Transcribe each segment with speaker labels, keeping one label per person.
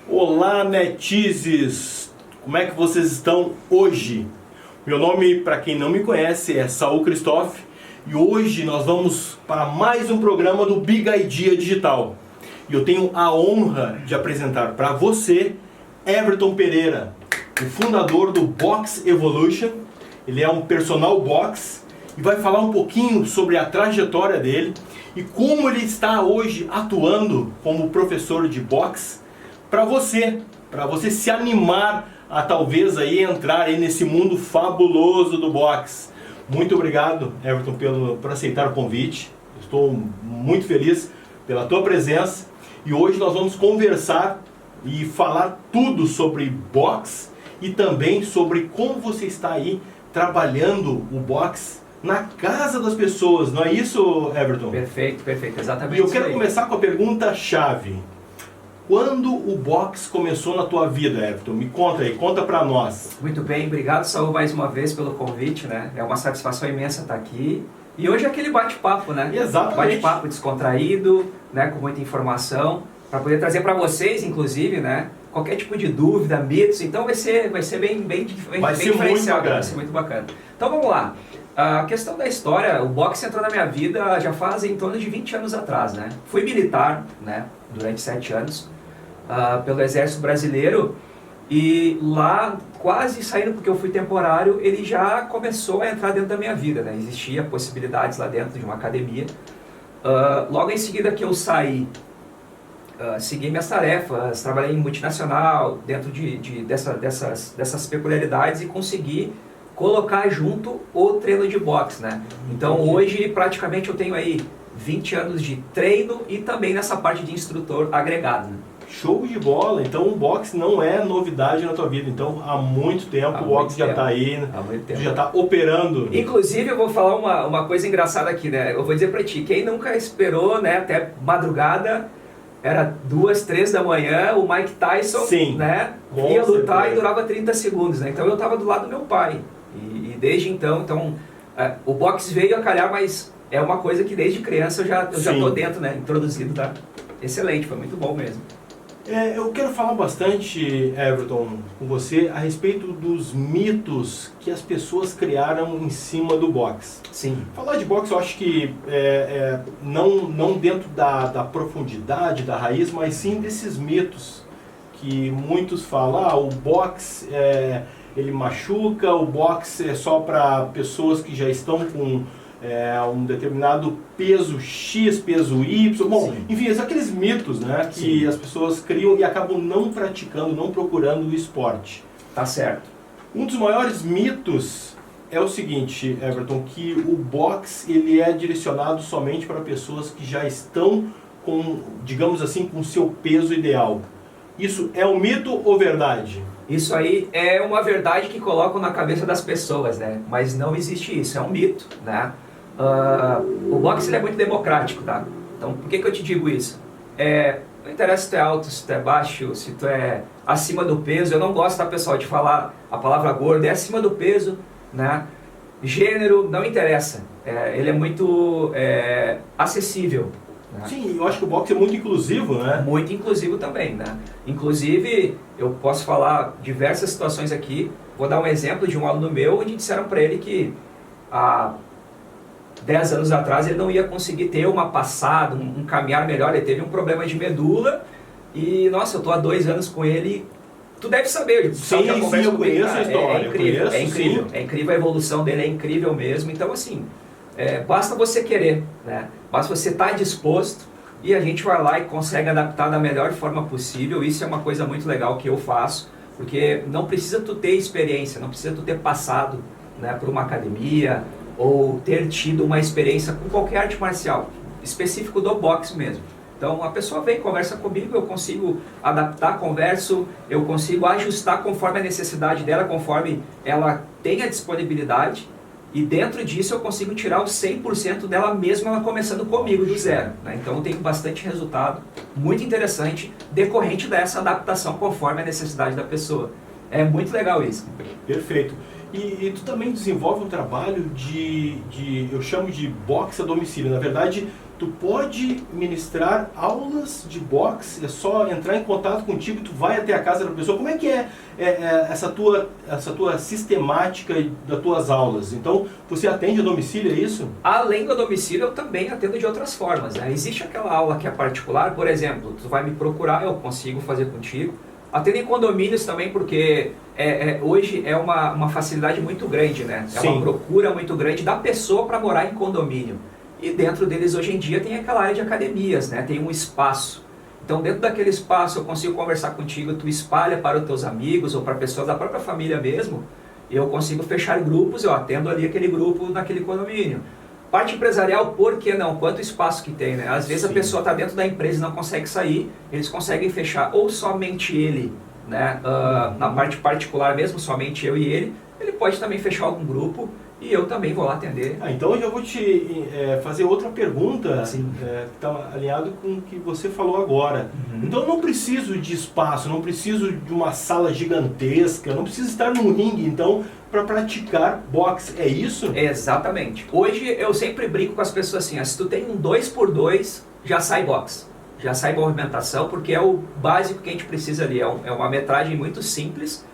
Speaker 1: Olá, netizes! Como é que vocês estão hoje? Meu nome, para quem não me conhece, é Saul Christoph e hoje nós vamos para mais um programa do Big Idea Digital. E eu tenho a honra de apresentar para você Everton Pereira, o fundador do Box Evolution. Ele é um personal box e vai falar um pouquinho sobre a trajetória dele e como ele está hoje atuando como professor de boxe para você se animar a talvez aí entrar aí nesse mundo fabuloso do boxe. Muito obrigado, Everton, por aceitar o convite. Estou muito feliz pela tua presença e hoje nós vamos conversar e falar tudo sobre boxe e também sobre como você está aí trabalhando o boxe na casa das pessoas, não é isso, Everton?
Speaker 2: Perfeito, exatamente.
Speaker 1: E eu quero começar com a pergunta-chave. Quando o boxe começou na tua vida, Everton? Me conta aí, conta pra nós.
Speaker 2: Muito bem, obrigado, Saul, mais uma vez pelo convite, né? É uma satisfação imensa estar aqui. E hoje é aquele bate-papo, né?
Speaker 1: Exatamente.
Speaker 2: Bate-papo descontraído, né? Com muita informação, para poder trazer para vocês, inclusive, né? Qualquer tipo de dúvida, mitos, então vai ser bem diferenciado, vai ser muito bacana. Então vamos lá. A questão da história, o boxe entrou na minha vida já faz em torno de 20 anos atrás, né? Fui militar, né? Durante 7 anos. Pelo Exército Brasileiro, e lá, quase saindo porque eu fui temporário, ele já começou a entrar dentro da minha vida, né? Existia possibilidades lá dentro de uma academia. Logo em seguida que eu saí, segui minhas tarefas, trabalhei em multinacional, dentro dessas peculiaridades, e consegui colocar junto o treino de boxe, né? Então hoje praticamente eu tenho aí 20 anos de treino e também nessa parte de instrutor agregado, né?
Speaker 1: Show de bola! Então o boxe não é novidade na tua vida. Então há muito tempo o boxe já está aí, já está operando.
Speaker 2: Inclusive eu vou falar uma coisa engraçada aqui, né? Eu vou dizer pra ti, quem nunca esperou, né, até madrugada, era 2, 3 da manhã, o Mike Tyson,
Speaker 1: sim,
Speaker 2: né, ia lutar e durava 30 segundos, né? Então eu estava do lado do meu pai. E desde então, o boxe veio a calhar, mas é uma coisa que desde criança eu já tô dentro, né? Introduzido, tá? Excelente, foi muito bom mesmo.
Speaker 1: Eu quero falar bastante, Everton, com você a respeito dos mitos que as pessoas criaram em cima do boxe.
Speaker 2: Sim.
Speaker 1: Falar de boxe eu acho que não dentro da profundidade, da raiz, mas sim desses mitos que muitos falam, o boxe ele machuca, o boxe é só para pessoas que já estão com um determinado peso X, peso Y, bom, sim, enfim, aqueles mitos, né, que sim, as pessoas criam e acabam não praticando, não procurando o esporte.
Speaker 2: Tá certo.
Speaker 1: Um dos maiores mitos é o seguinte, Everton, que o boxe ele é direcionado somente para pessoas que já estão com, digamos assim, com seu peso ideal. Isso é um mito ou verdade?
Speaker 2: Isso aí é uma verdade que colocam na cabeça das pessoas, né? Mas não existe isso, é um mito, né? O boxe ele é muito democrático, tá? Então, por que eu te digo isso? Não interessa se tu é alto, se tu é baixo, se tu é acima do peso. Eu não gosto, tá, pessoal, de falar a palavra gordo, é acima do peso, né? Gênero, não interessa. Ele é muito acessível.
Speaker 1: Sim, eu acho que o boxe é muito inclusivo, né?
Speaker 2: Muito inclusivo também, né? Inclusive, eu posso falar diversas situações aqui. Vou dar um exemplo de um aluno meu, onde disseram para ele que há 10 anos atrás ele não ia conseguir ter uma passada, um caminhar melhor. Ele teve um problema de medula e, nossa, eu tô há 2 anos com ele. Tu deve saber,
Speaker 1: sim, eu conheço a história.
Speaker 2: É incrível a evolução dele, é incrível mesmo. Então, assim, basta você querer, né? Basta você estar disposto e a gente vai lá e consegue adaptar da melhor forma possível. Isso é uma coisa muito legal que eu faço, porque não precisa tu ter experiência, não precisa tu ter passado, né, por uma academia ou ter tido uma experiência com qualquer arte marcial, específico do boxe mesmo. Então a pessoa vem, conversa comigo, eu consigo adaptar, converso, eu consigo ajustar conforme a necessidade dela, conforme ela tem a disponibilidade. E dentro disso eu consigo tirar o 100% dela mesmo, ela começando comigo do zero, né? Então eu tenho bastante resultado, muito interessante, decorrente dessa adaptação conforme a necessidade da pessoa. É muito legal isso.
Speaker 1: Perfeito. E tu também desenvolve um trabalho eu chamo de boxe a domicílio. Na verdade, tu pode ministrar aulas de boxe, é só entrar em contato contigo, tu vai até a casa da pessoa. Como é que é essa tua sistemática das tuas aulas? Então, você atende a domicílio, é isso?
Speaker 2: Além do domicílio, eu também atendo de outras formas, né? Existe aquela aula que é particular, por exemplo, tu vai me procurar, eu consigo fazer contigo. Atendo em condomínios também, porque hoje é uma facilidade muito grande, né? É
Speaker 1: Sim.
Speaker 2: uma procura muito grande da pessoa para morar em condomínio. E dentro deles hoje em dia tem aquela área de academias, né? Tem um espaço. Então dentro daquele espaço eu consigo conversar contigo, tu espalha para os teus amigos ou para pessoas da própria família mesmo, e eu consigo fechar grupos, eu atendo ali aquele grupo naquele condomínio. Parte empresarial, por que não? Quanto espaço que tem, né? Às vezes
Speaker 1: Sim.
Speaker 2: a pessoa está dentro da empresa e não consegue sair, eles conseguem fechar ou somente ele, né? Na parte particular mesmo, somente eu e ele pode também fechar algum grupo e eu também vou lá atender.
Speaker 1: Então eu já vou te fazer outra pergunta que
Speaker 2: Sim.
Speaker 1: está alinhado com o que você falou agora. Então eu não preciso de espaço, não preciso de uma sala gigantesca, não preciso estar num ringue, então, para praticar boxe, é isso?
Speaker 2: Exatamente. Hoje eu sempre brinco com as pessoas assim, se tu tem um 2x2, já sai boxe. Já sai movimentação, porque é o básico que a gente precisa ali. É uma metragem muito simples.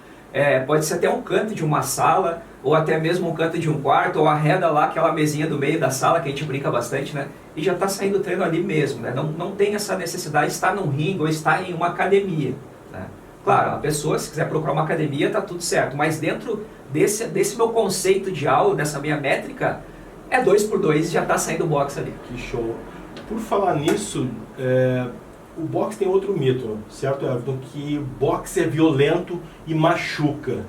Speaker 2: Pode ser até um canto de uma sala, ou até mesmo um canto de um quarto, ou arreda lá aquela mesinha do meio da sala, que a gente brinca bastante, né? E já está saindo o treino ali mesmo, né? Não tem essa necessidade de estar num ringue ou estar em uma academia, né? Claro, a pessoa, se quiser procurar uma academia, tá tudo certo, mas dentro desse meu conceito de aula, dessa minha métrica, é 2x2 e já está saindo o boxe ali.
Speaker 1: Que show. Por falar nisso, o boxe tem outro mito, certo, Everton? Que boxe é violento e machuca.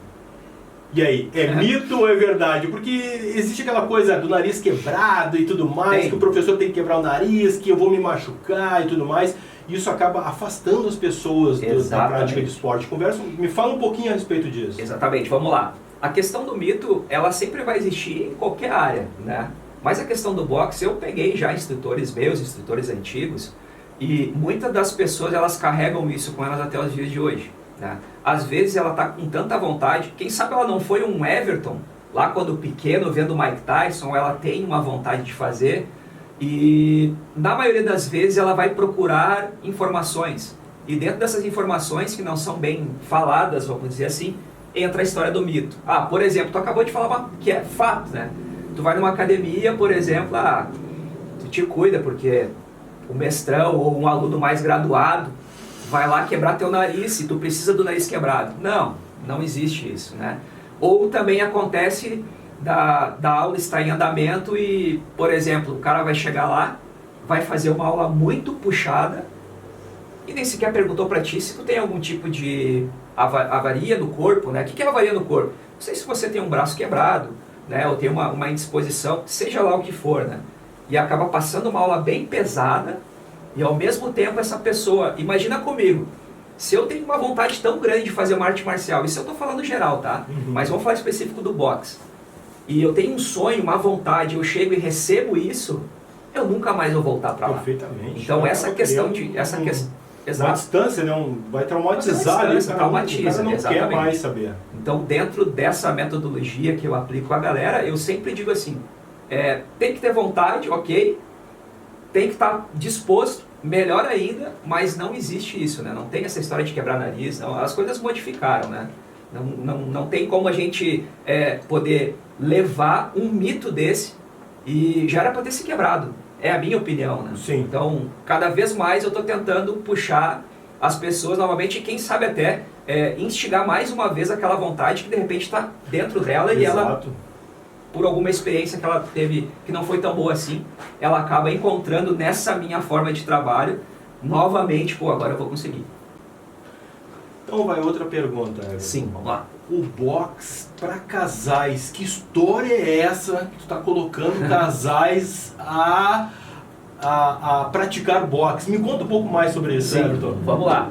Speaker 1: E aí, é mito ou é verdade? Porque existe aquela coisa do nariz quebrado e tudo mais, que o professor tem que quebrar o nariz, que eu vou me machucar e tudo mais. E isso acaba afastando as pessoas da prática de esporte. Me fala um pouquinho a respeito disso.
Speaker 2: Exatamente, vamos lá. A questão do mito, ela sempre vai existir em qualquer área, né? Mas a questão do boxe, eu peguei já instrutores meus, instrutores antigos, e muitas das pessoas, elas carregam isso com elas até os dias de hoje, né? Às vezes ela está com tanta vontade, quem sabe ela não foi um Everton, lá quando pequeno, vendo o Mike Tyson, ela tem uma vontade de fazer, e na maioria das vezes ela vai procurar informações, e dentro dessas informações que não são bem faladas, vamos dizer assim, entra a história do mito. Por exemplo, tu acabou de falar que é fato, né? Tu vai numa academia, por exemplo, tu te cuida porque o mestrão ou um aluno mais graduado vai lá quebrar teu nariz e tu precisa do nariz quebrado. Não existe isso, né? Ou também acontece da aula estar em andamento e, por exemplo, o cara vai chegar lá, vai fazer uma aula muito puxada e nem sequer perguntou para ti se tu tem algum tipo de avaria no corpo, né? O que é avaria no corpo? Não sei se você tem um braço quebrado, né? Ou tem uma indisposição, seja lá o que for, né? E acaba passando uma aula bem pesada e ao mesmo tempo essa pessoa, imagina comigo, se eu tenho uma vontade tão grande de fazer uma arte marcial, isso eu estou falando geral, tá? Mas vamos falar específico do boxe. E eu tenho um sonho, uma vontade, eu chego e recebo isso, eu nunca mais vou voltar para lá.
Speaker 1: Perfeitamente.
Speaker 2: Então essa questão de...
Speaker 1: Uma distância, né? Vai traumatizar ali,
Speaker 2: traumatiza,
Speaker 1: o cara não quer mais saber.
Speaker 2: Então, dentro dessa metodologia que eu aplico com a galera, eu sempre digo assim, tem que ter vontade, ok, tem que estar disposto, melhor ainda, mas não existe isso, né? Não tem essa história de quebrar nariz, não. As coisas modificaram, né? Não tem como a gente poder levar um mito desse e já era para ter se quebrado. É a minha opinião, né?
Speaker 1: Sim.
Speaker 2: Então, cada vez mais eu estou tentando puxar as pessoas novamente e quem sabe até instigar mais uma vez aquela vontade que de repente está dentro dela. Exato. E ela, por alguma experiência que ela teve que não foi tão boa assim, ela acaba encontrando nessa minha forma de trabalho novamente, agora eu vou conseguir.
Speaker 1: Então vai outra pergunta, Everton.
Speaker 2: Sim, vamos lá.
Speaker 1: O boxe para casais, que história é essa que tu está colocando casais a praticar boxe? Me conta um pouco mais sobre isso, Everton.
Speaker 2: Vamos lá.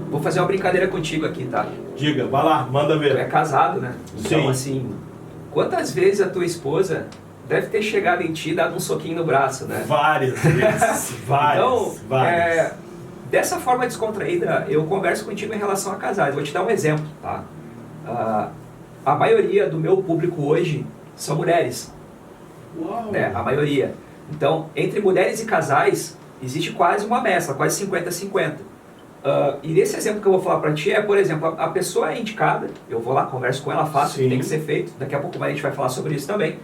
Speaker 2: Vou fazer uma brincadeira contigo aqui, tá?
Speaker 1: Diga, vai lá, manda ver.
Speaker 2: Tu é casado, né? Então,
Speaker 1: Sim.
Speaker 2: assim, quantas vezes a tua esposa deve ter chegado em ti e dado um soquinho no braço, né?
Speaker 1: Várias vezes, várias.
Speaker 2: Dessa forma descontraída, eu converso contigo em relação a casais. Vou te dar um exemplo, tá? A maioria do meu público hoje são mulheres.
Speaker 1: Uau!
Speaker 2: Né? A maioria. Então, entre mulheres e casais, existe quase uma mescla, quase 50-50. E nesse exemplo que eu vou falar para ti por exemplo, a pessoa é indicada, eu vou lá, converso com ela, faço o que tem que ser feito, daqui a pouco mais a gente vai falar sobre isso também.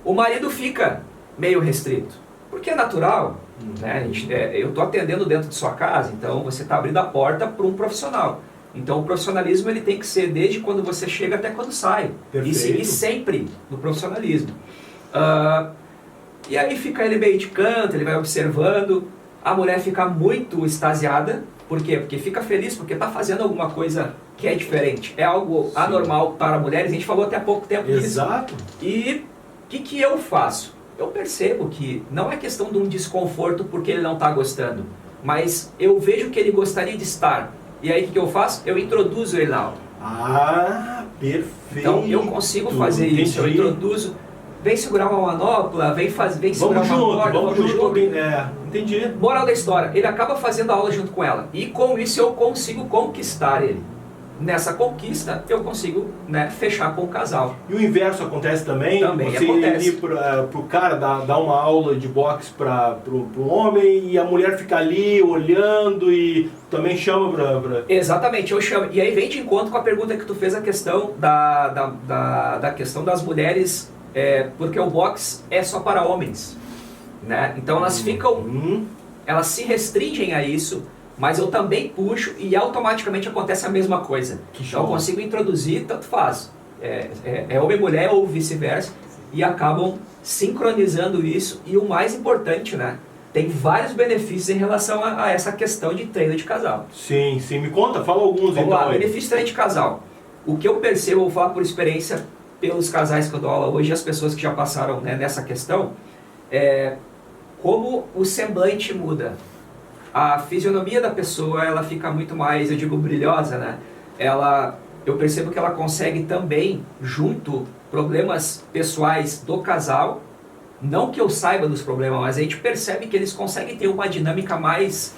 Speaker 2: O marido fica meio restrito, porque é natural, né? Eu estou atendendo dentro de sua casa, então você está abrindo a porta para um profissional. Então o profissionalismo ele tem que ser desde quando você chega até quando sai.
Speaker 1: Perfeito.
Speaker 2: E seguir sempre no profissionalismo. E aí fica ele meio de canto, ele vai observando, a mulher fica muito extasiada. Por quê? Porque fica feliz, porque está fazendo alguma coisa que é diferente. É algo anormal para mulheres, a gente falou até há pouco tempo disso.
Speaker 1: Exato.
Speaker 2: E o que eu faço? Eu percebo que não é questão de um desconforto porque ele não está gostando, mas eu vejo que ele gostaria de estar. E aí o que eu faço? Eu introduzo ele na aula.
Speaker 1: Ah, perfeito.
Speaker 2: Então eu consigo fazer isso, eu introduzo. Vem segurar uma manopla, vem segurar uma corda, vamos junto.
Speaker 1: Entendi.
Speaker 2: Moral da história, ele acaba fazendo a aula junto com ela. E com isso eu consigo conquistar ele. Nessa conquista eu consigo, né, fechar com o casal.
Speaker 1: E o inverso acontece também?
Speaker 2: Também
Speaker 1: você
Speaker 2: acontece.
Speaker 1: Ir pro cara dar uma aula de boxe pro homem e a mulher fica ali olhando e também chama pra...
Speaker 2: Exatamente, eu chamo. E aí vem de encontro com a pergunta que tu fez, a questão da questão das mulheres, porque o boxe é só para homens, né? Então elas ficam, elas se restringem a isso, mas eu também puxo e automaticamente acontece a mesma coisa. Então eu consigo introduzir, tanto faz, homem e mulher ou vice-versa, e acabam sincronizando isso. E o mais importante, né? Tem vários benefícios em relação a essa questão de treino de casal.
Speaker 1: Sim, me conta, fala alguns.
Speaker 2: Vamos lá, benefício de treino de casal. O que eu percebo, eu vou falar por experiência pelos casais que eu dou aula hoje, as pessoas que já passaram, né, nessa questão, como o semblante muda. A fisionomia da pessoa, ela fica muito mais, eu digo, brilhosa, né? Eu percebo que ela consegue também, junto, problemas pessoais do casal, não que eu saiba dos problemas, mas a gente percebe que eles conseguem ter uma dinâmica mais...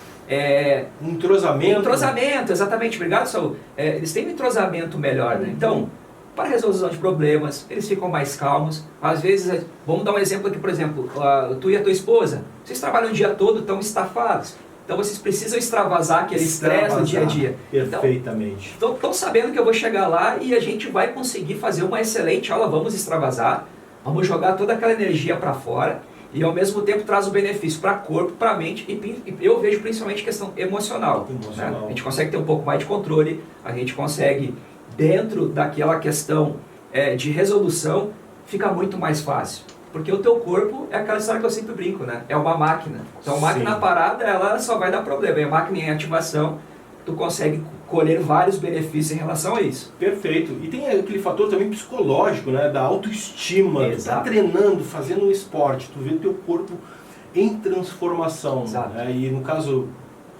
Speaker 1: entrosamento.
Speaker 2: Entrosamento, exatamente, obrigado, Saul. Eles têm um entrosamento melhor, né? Então, para resolução de problemas, eles ficam mais calmos. Às vezes, vamos dar um exemplo aqui, por exemplo, tu e a tua esposa, vocês trabalham o dia todo, estão estafados. Então vocês precisam extravasar aquele estresse do dia a dia.
Speaker 1: Perfeitamente.
Speaker 2: Então, estão sabendo que eu vou chegar lá e a gente vai conseguir fazer uma excelente aula, vamos extravasar, vamos jogar toda aquela energia para fora e ao mesmo tempo traz o benefício para corpo, para mente e eu vejo principalmente questão emocional. Né? A gente consegue ter um pouco mais de controle, a gente consegue, dentro daquela questão de resolução, fica muito mais fácil. Porque o teu corpo é aquela história que eu sempre brinco, né? É uma máquina. Então a máquina parada, ela só vai dar problema. E a máquina em ativação, tu consegue colher vários benefícios em relação a isso.
Speaker 1: Perfeito. E tem aquele fator também psicológico, né? Da autoestima.
Speaker 2: Exato.
Speaker 1: Tu tá treinando, fazendo um esporte, tu vê o teu corpo em transformação.
Speaker 2: Exato.
Speaker 1: Né? E no caso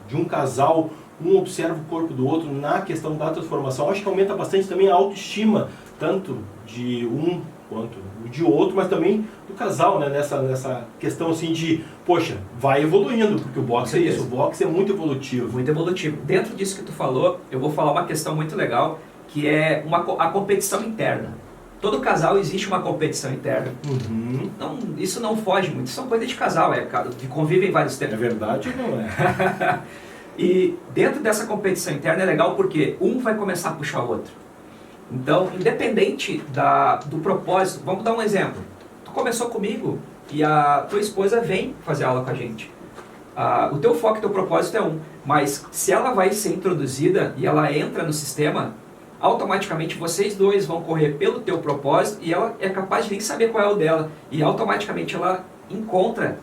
Speaker 1: de um casal, um observa o corpo do outro na questão da transformação. Acho que aumenta bastante também a autoestima, tanto de um quanto de outro, mas também do casal, né? Nessa questão assim de, poxa, vai evoluindo, porque o boxe é isso, o boxe é muito evolutivo.
Speaker 2: Muito evolutivo. Dentro disso que tu falou, eu vou falar uma questão muito legal, que é a competição interna. Todo casal existe uma competição interna. Não, isso não foge muito, isso é uma coisa de casal, que convivem vários tempos.
Speaker 1: É verdade ou não é?
Speaker 2: E dentro dessa competição interna é legal porque um vai começar a puxar o outro. Então, independente do propósito, vamos dar um exemplo. Tu começou comigo e a tua esposa vem fazer aula com a gente. O teu foco e teu propósito é um, mas se ela vai ser introduzida e ela entra no sistema, automaticamente vocês dois vão correr pelo teu propósito e ela é capaz de nem saber qual é o dela. E automaticamente ela encontra,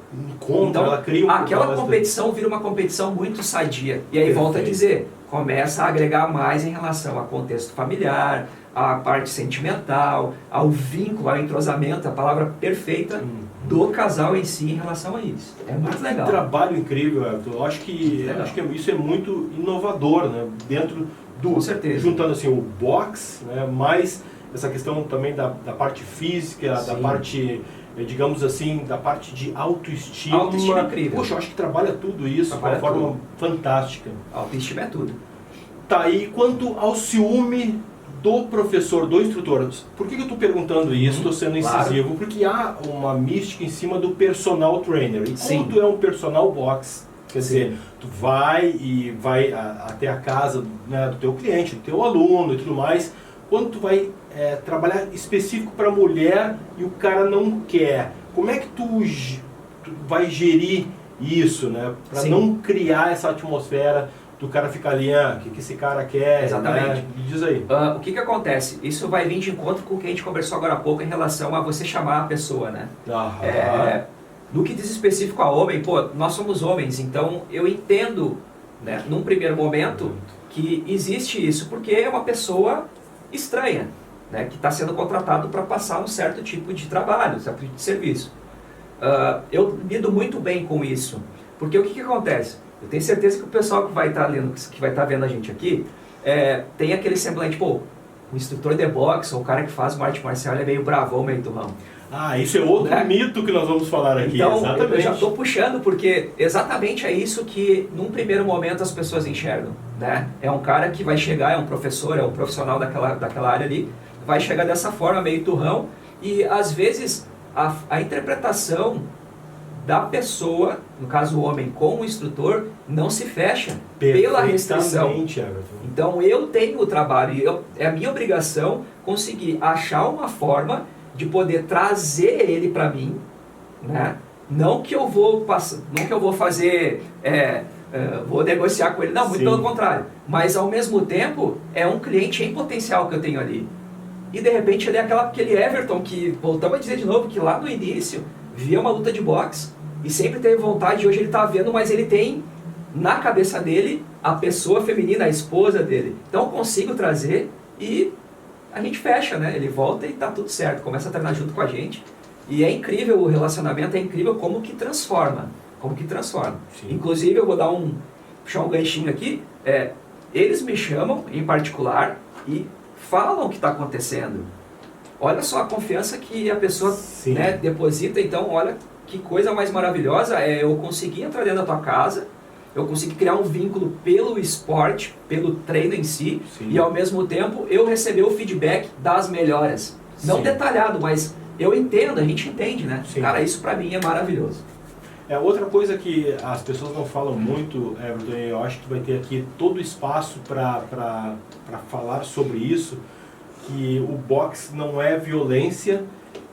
Speaker 2: então,
Speaker 1: ela cria
Speaker 2: aquela competição vira uma competição muito sadia. E aí volta a dizer, começa a agregar mais em relação ao contexto familiar, à parte sentimental, ao vínculo, ao entrosamento, a palavra perfeita do casal em si em relação a isso. É muito legal.
Speaker 1: Um trabalho incrível, Everton. Eu acho que isso é muito inovador, né? Dentro do...
Speaker 2: Com certeza.
Speaker 1: Juntando assim o boxe, né? Mais essa questão também da parte física, da parte... digamos assim, da parte de autoestima.
Speaker 2: Autoestima é incrível.
Speaker 1: Poxa, eu acho que trabalha tudo isso de uma forma fantástica.
Speaker 2: Autoestima é tudo.
Speaker 1: Tá, e quanto ao ciúme do professor, do instrutor. Por que eu estou perguntando isso? Estou sendo incisivo.
Speaker 2: Claro.
Speaker 1: Porque há uma mística em cima do personal trainer. E
Speaker 2: Sim.
Speaker 1: quando tu é um personal box, quer dizer, tu vai até a casa, né, do teu cliente, do teu aluno e tudo mais. Quando tu vai trabalhar específico para mulher e o cara não quer, como é que tu vai gerir isso, né? Para não criar essa atmosfera do cara ficar ali, o que esse cara quer?
Speaker 2: Exatamente.
Speaker 1: Né? Me diz aí.
Speaker 2: O que acontece? Isso vai vir de encontro com o que a gente conversou agora há pouco em relação a você chamar a pessoa, né? No que diz específico a homem, nós somos homens, então eu entendo, né, num primeiro momento, que existe isso, porque é uma pessoa estranha, né, que está sendo contratado para passar um certo tipo de trabalho, um certo tipo de serviço. Eu lido muito bem com isso, porque o que acontece? Eu tenho certeza que o pessoal que vai estar lendo, que vai estar vendo a gente aqui, tem aquele semblante, o instrutor de boxe, ou o cara que faz uma arte marcial, ele é meio bravão, meio turrão.
Speaker 1: Isso é outro mito que nós vamos falar aqui.
Speaker 2: Então,
Speaker 1: exatamente.
Speaker 2: Eu já estou puxando, porque exatamente é isso que, num primeiro momento, as pessoas enxergam, né? É um cara que vai chegar, é um professor, é um profissional daquela área ali, vai chegar dessa forma, meio turrão, e às vezes a interpretação da pessoa, no caso o homem com o instrutor, não se fecha pela restrição. Então eu tenho o trabalho, é a minha obrigação conseguir achar uma forma de poder trazer ele para mim, né? Não que eu vou fazer, vou negociar com ele, não, muito pelo contrário. Mas ao mesmo tempo é um cliente em potencial que eu tenho ali. E de repente ele é aquele Everton que, voltamos a dizer de novo, que lá no início via uma luta de boxe e sempre teve vontade, hoje ele está vendo, mas ele tem na cabeça dele a pessoa feminina, a esposa dele. Então eu consigo trazer e a gente fecha, né? Ele volta e tá tudo certo, começa a treinar junto com a gente. E é incrível o relacionamento, é incrível como que transforma. Sim. Inclusive eu vou puxar um ganchinho aqui, eles me chamam em particular e falam o que está acontecendo. Olha só a confiança que a pessoa, né, deposita, então olha que coisa mais maravilhosa, eu conseguir entrar dentro da tua casa, eu consegui criar um vínculo pelo esporte, pelo treino em si, e ao mesmo tempo eu receber o feedback das melhoras. Não detalhado, mas eu entendo, a gente entende, né? Cara, isso pra mim é maravilhoso.
Speaker 1: Outra coisa que as pessoas não falam muito, Everton, eu acho que vai ter aqui todo o espaço para falar sobre isso, que o boxe não é violência,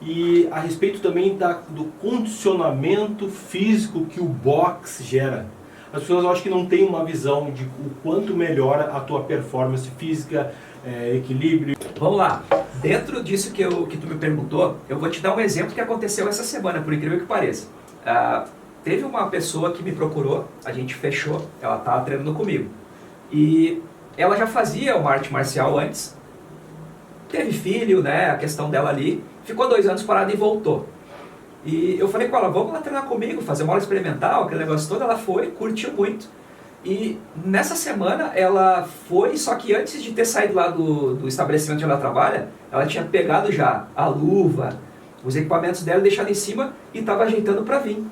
Speaker 1: e a respeito também do condicionamento físico que o boxe gera. As pessoas, eu acho que não têm uma visão de o quanto melhora a tua performance física, equilíbrio.
Speaker 2: Vamos lá. Dentro disso que tu me perguntou, eu vou te dar um exemplo que aconteceu essa semana, por incrível que pareça. Teve uma pessoa que me procurou, a gente fechou, ela estava treinando comigo. E ela já fazia uma arte marcial antes, teve filho, né, a questão dela ali, ficou 2 anos parada e voltou. E eu falei com ela, vamos lá treinar comigo, fazer uma aula experimental, aquele negócio todo. Ela foi, curtiu muito. E nessa semana ela foi, só que antes de ter saído lá do estabelecimento onde ela trabalha, ela tinha pegado já a luva, os equipamentos dela, deixado em cima e estava ajeitando para vir.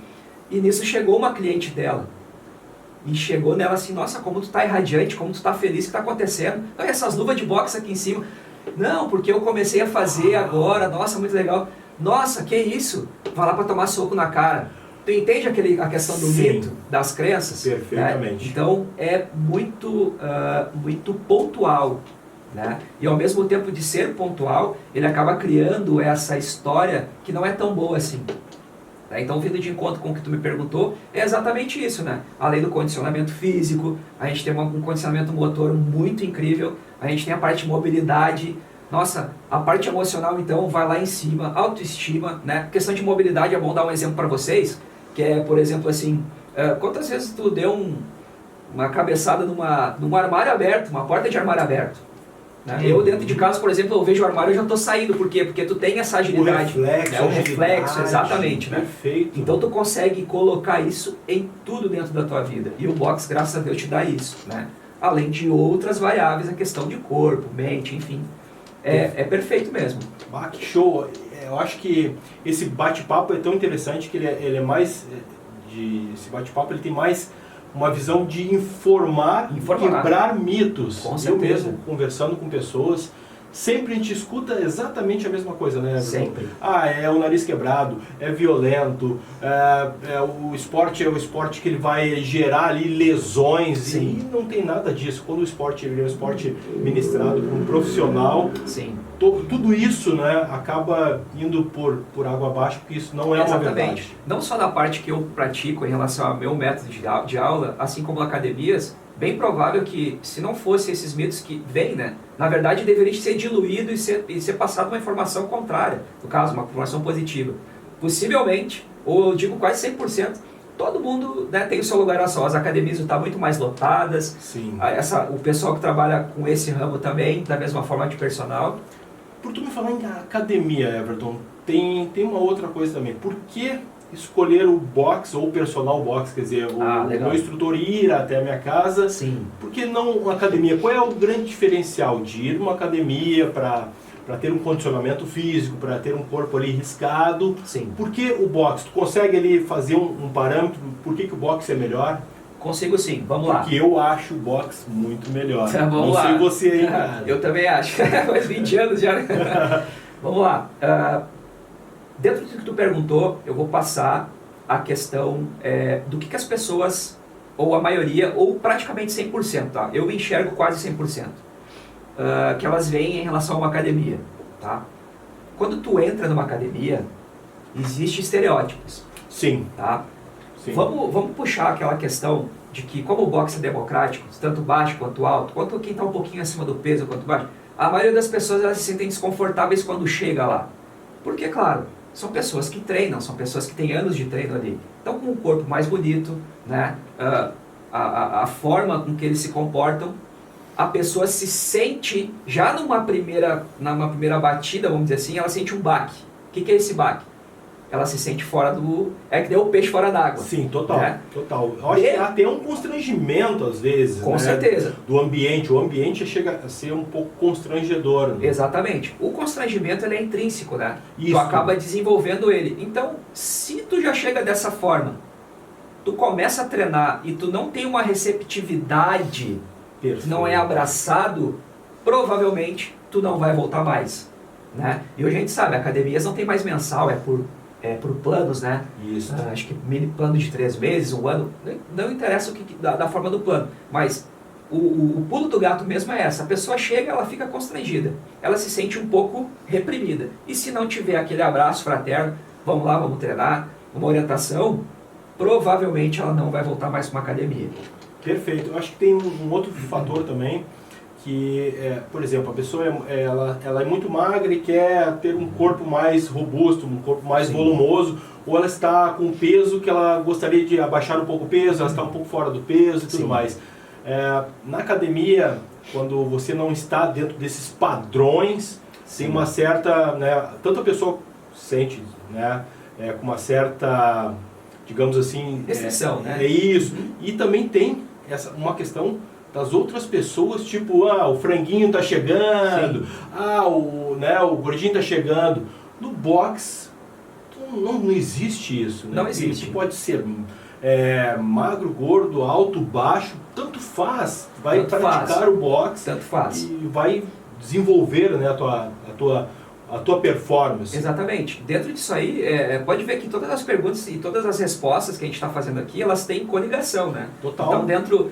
Speaker 2: E nisso chegou uma cliente dela. E chegou nela assim, nossa, como tu tá irradiante, como tu tá feliz, o que tá acontecendo? Olha essas luvas de boxe aqui em cima. Não, porque eu comecei a fazer agora, nossa, muito legal. Nossa, que isso? Vai lá para tomar soco na cara. Tu entende a questão do mito, das crenças?
Speaker 1: Perfeitamente.
Speaker 2: Né? Então é muito pontual. Né? E ao mesmo tempo de ser pontual, ele acaba criando essa história que não é tão boa assim. Então, vindo de encontro com o que tu me perguntou, é exatamente isso, né? Além do condicionamento físico, a gente tem um condicionamento motor muito incrível, a gente tem a parte de mobilidade, nossa, a parte emocional, então, vai lá em cima, autoestima, né? Questão de mobilidade, é bom dar um exemplo para vocês, que é, por exemplo, assim, quantas vezes tu deu uma cabeçada num armário aberto, uma porta de armário aberto? Né? Eu dentro de casa, por exemplo, eu vejo o armário e já estou saindo. Por quê? Porque tu tem essa agilidade.
Speaker 1: O
Speaker 2: reflexo, exatamente. Né?
Speaker 1: Perfeito.
Speaker 2: Então tu consegue colocar isso em tudo dentro da tua vida. E o boxe, graças a Deus, te dá isso. Né? Além de outras variáveis, a questão de corpo, mente, enfim. É perfeito mesmo.
Speaker 1: Que show! Eu acho que esse bate-papo é tão interessante que ele é mais... esse bate-papo ele tem mais... uma visão de informar, quebrar mitos.
Speaker 2: Com certeza.
Speaker 1: Eu mesmo, conversando com pessoas, sempre a gente escuta exatamente a mesma coisa, né?
Speaker 2: Sempre.
Speaker 1: Ah, é o nariz quebrado, é violento, o esporte é o esporte que ele vai gerar ali lesões. Sim. E não tem nada disso. Quando o esporte ele é um esporte ministrado por um profissional,
Speaker 2: sim.
Speaker 1: Tudo isso, né, acaba indo por água abaixo, porque isso não é uma verdade.
Speaker 2: Não só na parte que eu pratico em relação ao meu método de aula, assim como academias, bem provável que, se não fosse esses mitos que vêm, né, na verdade deveria ser diluído e ser passado uma informação contrária, no caso, uma informação positiva. Possivelmente, ou eu digo quase 100%, todo mundo, né, tem o seu lugar a só. As academias estão muito mais lotadas.
Speaker 1: Sim.
Speaker 2: O pessoal que trabalha com esse ramo também, da mesma forma de personal.
Speaker 1: Por tu me falar em academia, Everton, tem uma outra coisa também. Por que escolher o box ou o personal box, quer dizer, o meu instrutor ir até a minha casa?
Speaker 2: Sim.
Speaker 1: Por que não uma academia? Qual é o grande diferencial de ir numa academia para ter um condicionamento físico, para ter um corpo ali riscado?
Speaker 2: Sim.
Speaker 1: Por que o box? Tu consegue ali fazer um parâmetro? Por que o box é melhor?
Speaker 2: Consigo sim, vamos lá.
Speaker 1: Porque eu acho o box muito melhor.
Speaker 2: Vamos lá.
Speaker 1: Não sei você aí, cara.
Speaker 2: Eu também acho. Faz 20 anos já. Vamos lá. Dentro do que tu perguntou, eu vou passar a questão do que as pessoas, ou a maioria, ou praticamente 100%, tá? Eu enxergo quase 100%, que elas veem em relação a uma academia, tá? Quando tu entra numa academia, existem estereótipos.
Speaker 1: Sim.
Speaker 2: Tá?
Speaker 1: Sim.
Speaker 2: Vamos puxar aquela questão de que, como o boxe é democrático, tanto baixo quanto alto, quanto quem está um pouquinho acima do peso quanto baixo, a maioria das pessoas elas se sentem desconfortáveis quando chega lá. Porque, claro, são pessoas que treinam, são pessoas que têm anos de treino ali. Então, com um corpo mais bonito, né, a forma com que eles se comportam, a pessoa se sente, já numa primeira batida, vamos dizer assim, ela sente um baque. O que é esse baque? Ela se sente fora do... É que deu o peixe fora d'água.
Speaker 1: Sim, total.
Speaker 2: Né?
Speaker 1: Total. Eu acho que há até um constrangimento, às vezes,
Speaker 2: com
Speaker 1: né,
Speaker 2: certeza.
Speaker 1: do ambiente. O ambiente chega a ser um pouco constrangedor. Né?
Speaker 2: Exatamente. O constrangimento ele é intrínseco, né?
Speaker 1: Isso.
Speaker 2: Tu acaba desenvolvendo ele. Então, se tu já chega dessa forma, tu começa a treinar e tu não tem uma receptividade,
Speaker 1: Perfeito.
Speaker 2: não é abraçado, provavelmente tu não vai voltar mais. Né? E hoje a gente sabe, academias não tem mais mensal, é por planos, né?
Speaker 1: Isso.
Speaker 2: Acho que mini plano de 3 meses, um ano, não interessa da forma do plano, mas o pulo do gato mesmo é essa, a pessoa chega, ela fica constrangida, ela se sente um pouco reprimida, e se não tiver aquele abraço fraterno, vamos lá, vamos treinar, uma orientação, provavelmente ela não vai voltar mais para uma academia.
Speaker 1: Perfeito. Eu acho que tem um outro fator também, que, por exemplo, a pessoa ela é muito magra e quer ter um corpo mais robusto, um corpo mais
Speaker 2: Sim.
Speaker 1: volumoso, ou ela está com um peso que ela gostaria de abaixar um pouco o peso, ela está um pouco fora do peso e tudo
Speaker 2: Sim.
Speaker 1: mais. Na academia, quando você não está dentro desses padrões,
Speaker 2: Sim.
Speaker 1: tem uma certa, né, tanto a pessoa sente, né, com uma certa, digamos assim...
Speaker 2: Restrição, né?
Speaker 1: É isso. E também tem uma questão das outras pessoas, tipo, o franguinho tá chegando, o gordinho tá chegando. No boxe, não existe isso. Né?
Speaker 2: Não existe.
Speaker 1: Tu pode ser magro, gordo, alto, baixo, tanto faz. Vai praticar o boxe.
Speaker 2: Tanto faz.
Speaker 1: E vai desenvolver, né, a tua performance.
Speaker 2: Exatamente. Dentro disso aí, pode ver que todas as perguntas e todas as respostas que a gente está fazendo aqui, elas têm coligação, né?
Speaker 1: Total.
Speaker 2: Então, dentro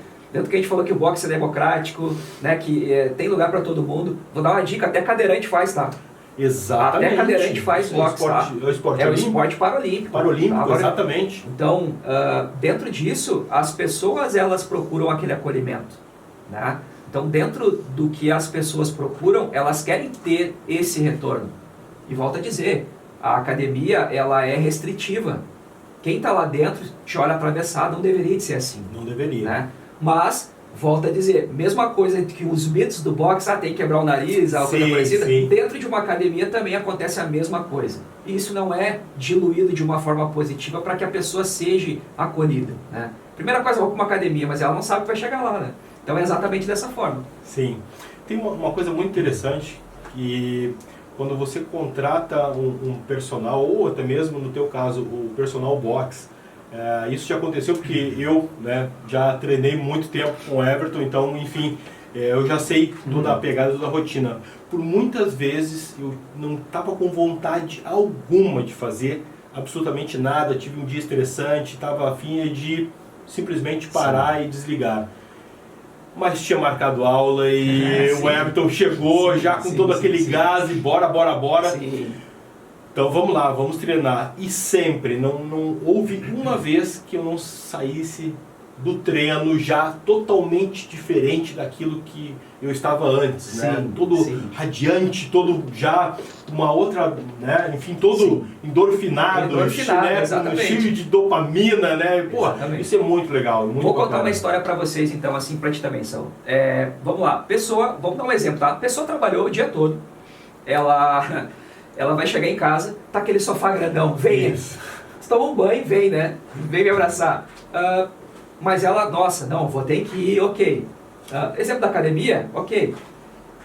Speaker 2: que a gente falou que o boxe é democrático, né, que tem lugar para todo mundo, vou dar uma dica, até cadeirante faz, tá?
Speaker 1: Exatamente.
Speaker 2: Até cadeirante faz boxe, tá?
Speaker 1: É o esporte
Speaker 2: o esporte paralímpico.
Speaker 1: Paralímpico,
Speaker 2: tá?
Speaker 1: exatamente.
Speaker 2: Então, dentro disso, as pessoas, elas procuram aquele acolhimento, né? Então, dentro do que as pessoas procuram, elas querem ter esse retorno. E volto a dizer, a academia, ela é restritiva. Quem está lá dentro te olha atravessado, não deveria de ser assim.
Speaker 1: Não deveria.
Speaker 2: Né? Mas, volto a dizer, mesma coisa que os mitos do boxe, tem que quebrar o nariz, coisa parecida, dentro de uma academia também acontece a mesma coisa. E isso não é diluído de uma forma positiva para que a pessoa seja acolhida. Né? Primeira coisa, eu vou para uma academia, mas ela não sabe que vai chegar lá. Né? Então é exatamente dessa forma.
Speaker 1: Sim. Tem uma coisa muito interessante, que quando você contrata um personal, ou até mesmo no teu caso, o personal box, isso já aconteceu porque eu, né, já treinei muito tempo com o Everton, então, enfim, eu já sei toda a pegada, toda a rotina. Por muitas vezes eu não estava com vontade alguma de fazer absolutamente nada, tive um dia estressante, estava a fim de simplesmente parar e desligar. Mas tinha marcado aula e o Everton chegou já com todo aquele gás e bora. Sim. Então vamos lá, vamos treinar. E sempre, não houve uma vez que eu não saísse do treino já totalmente diferente daquilo que eu estava antes, né? Todo radiante, todo já uma outra, né? Enfim, todo endorfinado, né? Cheio de dopamina, né? Pô, isso é muito legal. Muito
Speaker 2: Vou contar uma história para vocês, então, assim, pra ti também, Saul. Vamos lá, vamos dar um exemplo, tá? A pessoa trabalhou o dia todo, ela vai chegar em casa, tá aquele sofá grandão, vem, toma um banho, vem, né? Vem me abraçar. Mas ela, nossa, não, vou ter que ir, ok. Exemplo da academia, ok.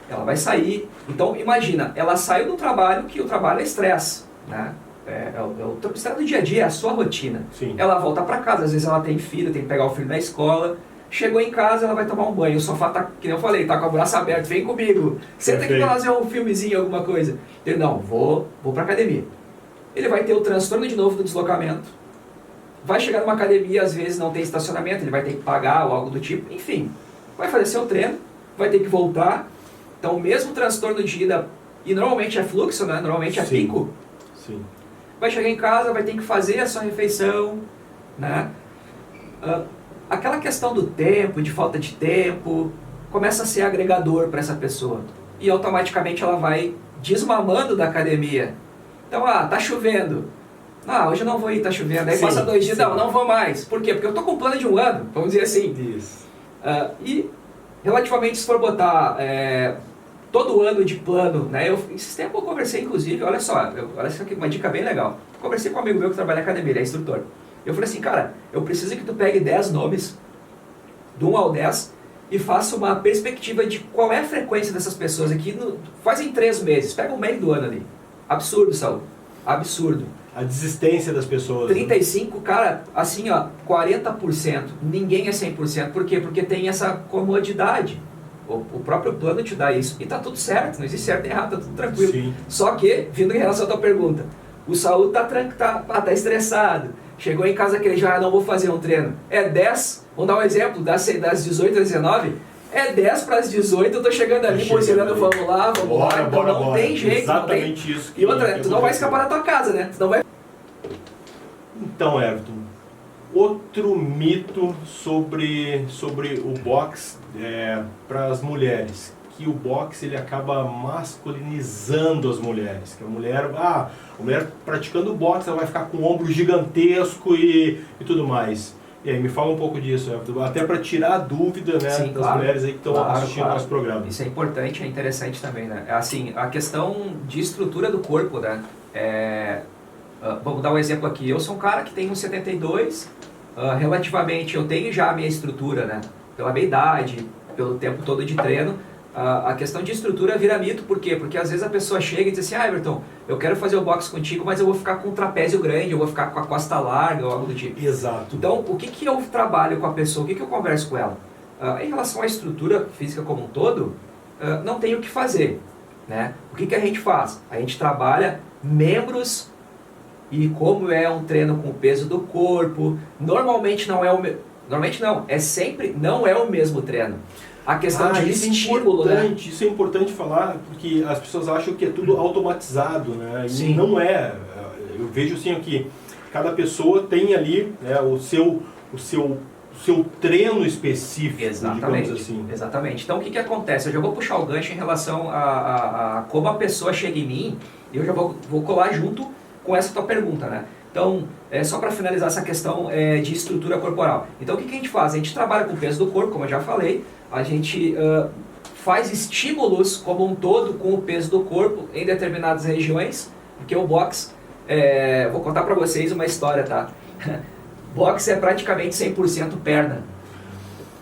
Speaker 2: Ela vai sair. Então, imagina, ela saiu do trabalho, que o trabalho é estresse, né? É o estresse do dia a dia, é a sua rotina.
Speaker 1: Sim.
Speaker 2: Ela volta para casa, às vezes ela tem filho, tem que pegar o filho da escola. Chegou em casa, ela vai tomar um banho. O sofá tá, que nem eu falei, tá com o braço aberto, vem comigo. Você tem que fazer um filmezinho, alguma coisa. Ele, não, vou pra academia. Ele vai ter o transtorno de novo do deslocamento. Vai chegar numa academia, às vezes não tem estacionamento, ele vai ter que pagar ou algo do tipo, enfim. Vai fazer seu treino, vai ter que voltar. Então, o mesmo transtorno de ida, e normalmente é fluxo, né? Normalmente é pico.
Speaker 1: Sim.
Speaker 2: Vai chegar em casa, vai ter que fazer a sua refeição, né? Aquela questão do tempo, de falta de tempo, começa a ser agregador para essa pessoa. E automaticamente ela vai desmamando da academia. Então, tá chovendo. Hoje eu não vou ir, tá chovendo. Aí passa 2 dias, não vou mais. Por quê? Porque eu tô com um plano de 1 ano, vamos dizer assim.
Speaker 1: Isso.
Speaker 2: E, relativamente, se for botar todo ano de plano, né? Esse tempo eu conversei, inclusive, olha só aqui, uma dica bem legal. Conversei com um amigo meu que trabalha na academia, ele é instrutor. Eu falei assim, cara, eu preciso que tu pegue 10 nomes, do 1 ao 10, e faça uma perspectiva de qual é a frequência dessas pessoas aqui, fazem 3 meses, pega o meio do ano ali. Absurdo, Saul. Absurdo.
Speaker 1: A desistência das pessoas.
Speaker 2: 35, cara, assim, 40%. Ninguém é 100%. Por quê? Porque tem essa comodidade. O próprio plano te dá isso. E tá tudo certo, não existe certo nem errado, tá tudo tranquilo.
Speaker 1: Sim.
Speaker 2: Só que, vindo em relação à tua pergunta, o Saul tá estressado. Chegou em casa aquele já, não vou fazer um treino. 10, vamos dar um exemplo, das 18 às 19, 10 para as 18, eu tô chegando ali, posicionando, vamos lá, então não tem jeito.
Speaker 1: Exatamente isso.
Speaker 2: E outra, tu não vai escapar da tua casa, né? Tu não vai...
Speaker 1: Então, Everton, outro mito sobre o boxe para as mulheres, que o boxe ele acaba masculinizando as mulheres, que a mulher praticando boxe, ela vai ficar com o ombro gigantesco e tudo mais. E aí, me fala um pouco disso, Everton, até para tirar a dúvida, né,
Speaker 2: Sim,
Speaker 1: das mulheres aí que estão assistindo nosso programa.
Speaker 2: Isso é importante, é interessante também, né? Assim, a questão de estrutura do corpo, né? Vamos dar um exemplo aqui. Eu sou um cara que tem 1,72, relativamente eu tenho já a minha estrutura, né? Pela minha idade, pelo tempo todo de treino. A questão de estrutura vira mito, por quê? Porque às vezes a pessoa chega e diz assim, Everton, eu quero fazer o boxe contigo, mas eu vou ficar com um trapézio grande, eu vou ficar com a costa larga ou algo do tipo.
Speaker 1: Exato.
Speaker 2: Então, o que eu trabalho com a pessoa, o que eu converso com ela? Em relação à estrutura física como um todo, não tem o que fazer, né? O que a gente faz? A gente trabalha membros e como é um treino com o peso do corpo, normalmente não é o mesmo. Normalmente não, sempre não é o mesmo treino. A questão de estímulo, né?
Speaker 1: Isso é importante falar, porque as pessoas acham que é tudo automatizado, né?
Speaker 2: Sim.
Speaker 1: E não é. Eu vejo assim que cada pessoa tem ali, né, o seu treino específico,
Speaker 2: exatamente,
Speaker 1: digamos assim.
Speaker 2: Exatamente. Então o que acontece? Eu já vou puxar o gancho em relação a como a pessoa chega em mim, e eu já vou colar junto com essa tua pergunta, né? Então, só para finalizar essa questão de estrutura corporal. Então, o que a gente faz? A gente trabalha com o peso do corpo, como eu já falei. A gente faz estímulos como um todo com o peso do corpo em determinadas regiões. Porque o boxe, vou contar para vocês uma história, tá? Boxe é praticamente 100% perna.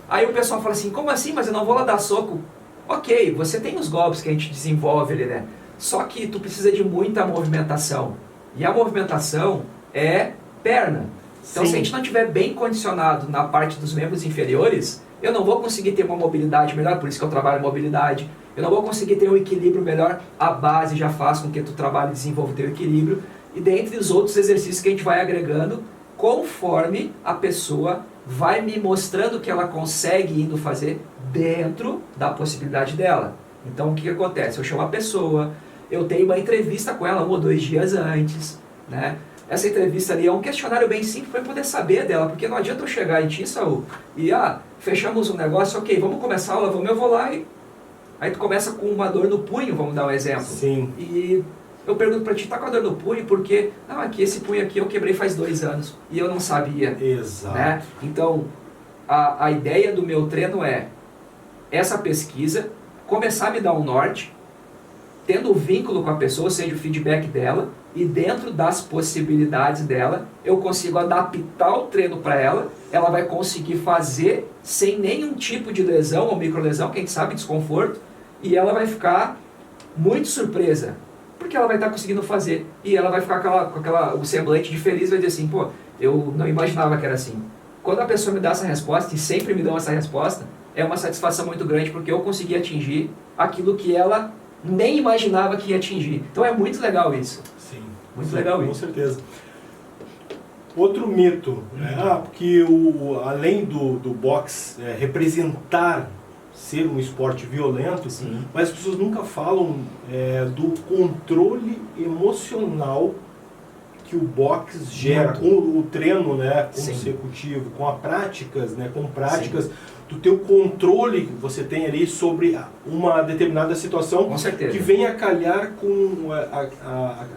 Speaker 2: Aí o pessoal fala assim, como assim? Mas eu não vou lá dar soco. Ok, você tem os golpes que a gente desenvolve ali, né? Só que tu precisa de muita movimentação. E a movimentação é perna. Então, se a gente não estiver bem condicionado na parte dos membros inferiores, Eu não vou conseguir ter uma mobilidade melhor, por isso que eu trabalho em mobilidade. Eu não vou conseguir ter um equilíbrio melhor, a base já faz com que tu trabalhe e desenvolva o teu equilíbrio. E dentre os outros exercícios que a gente vai agregando, conforme a pessoa vai me mostrando que ela consegue indo fazer dentro da possibilidade dela. Então o que acontece? Eu chamo a pessoa, eu tenho uma entrevista com ela 1 ou 2 dias antes, né? Essa entrevista ali é um questionário bem simples para eu poder saber dela, porque não adianta eu chegar em ti, Saul, e fechamos um negócio, ok, vamos começar a aula, eu vou lá e... Aí tu começa com uma dor no punho, vamos dar um exemplo.
Speaker 1: Sim.
Speaker 2: E eu pergunto pra ti, tá com a dor no punho? Porque, aqui esse punho aqui eu quebrei faz 2 anos e eu não sabia.
Speaker 1: Exato.
Speaker 2: Né? Então, a ideia do meu treino é essa pesquisa, começar a me dar um norte, tendo o vínculo com a pessoa, ou seja, o feedback dela, e dentro das possibilidades dela, eu consigo adaptar o treino para ela, ela vai conseguir fazer sem nenhum tipo de lesão ou microlesão, quem sabe desconforto, e ela vai ficar muito surpresa, porque ela vai estar conseguindo fazer, e ela vai ficar com o semblante de feliz, vai dizer assim, pô, eu não imaginava que era assim. Quando a pessoa me dá essa resposta, e sempre me dão essa resposta, é uma satisfação muito grande, porque eu consegui atingir aquilo que ela nem imaginava que ia atingir. Então é muito legal isso.
Speaker 1: Sim.
Speaker 2: Muito legal
Speaker 1: com
Speaker 2: isso.
Speaker 1: Com certeza. Outro mito, né? Porque além do boxe representar ser um esporte violento,
Speaker 2: Sim.
Speaker 1: mas as pessoas nunca falam do controle emocional que o boxe gera com o treino, né, consecutivo, com as práticas, né, com práticas. Sim. Do teu controle que você tem ali sobre uma determinada situação,
Speaker 2: com certeza,
Speaker 1: que vem a calhar com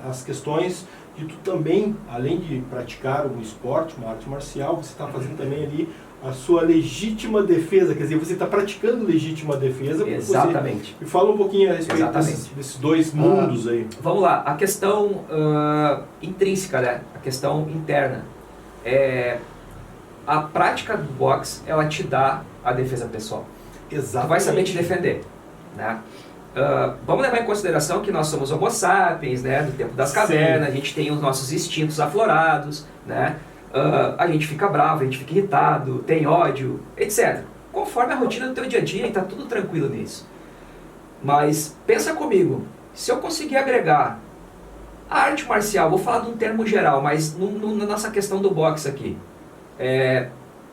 Speaker 1: as questões que tu também, além de praticar um esporte, uma arte marcial, você está fazendo também ali a sua legítima defesa, quer dizer, você está praticando legítima defesa.
Speaker 2: Exatamente.
Speaker 1: Me fala um pouquinho a respeito desses dois mundos aí.
Speaker 2: Vamos lá, a questão intrínseca, né? A questão interna. A prática do boxe, ela te dá a defesa pessoal.
Speaker 1: Exatamente.
Speaker 2: Tu vai saber te defender, né? Vamos levar em consideração que nós somos homo sapiens, né? Do tempo das cavernas, a gente tem os nossos instintos aflorados, né? A gente fica bravo, a gente fica irritado, tem ódio, etc. Conforme a rotina do teu dia a dia, e tá tudo tranquilo nisso. Mas pensa comigo, se eu conseguir agregar a arte marcial, vou falar de um termo geral, mas na nossa questão do boxe aqui,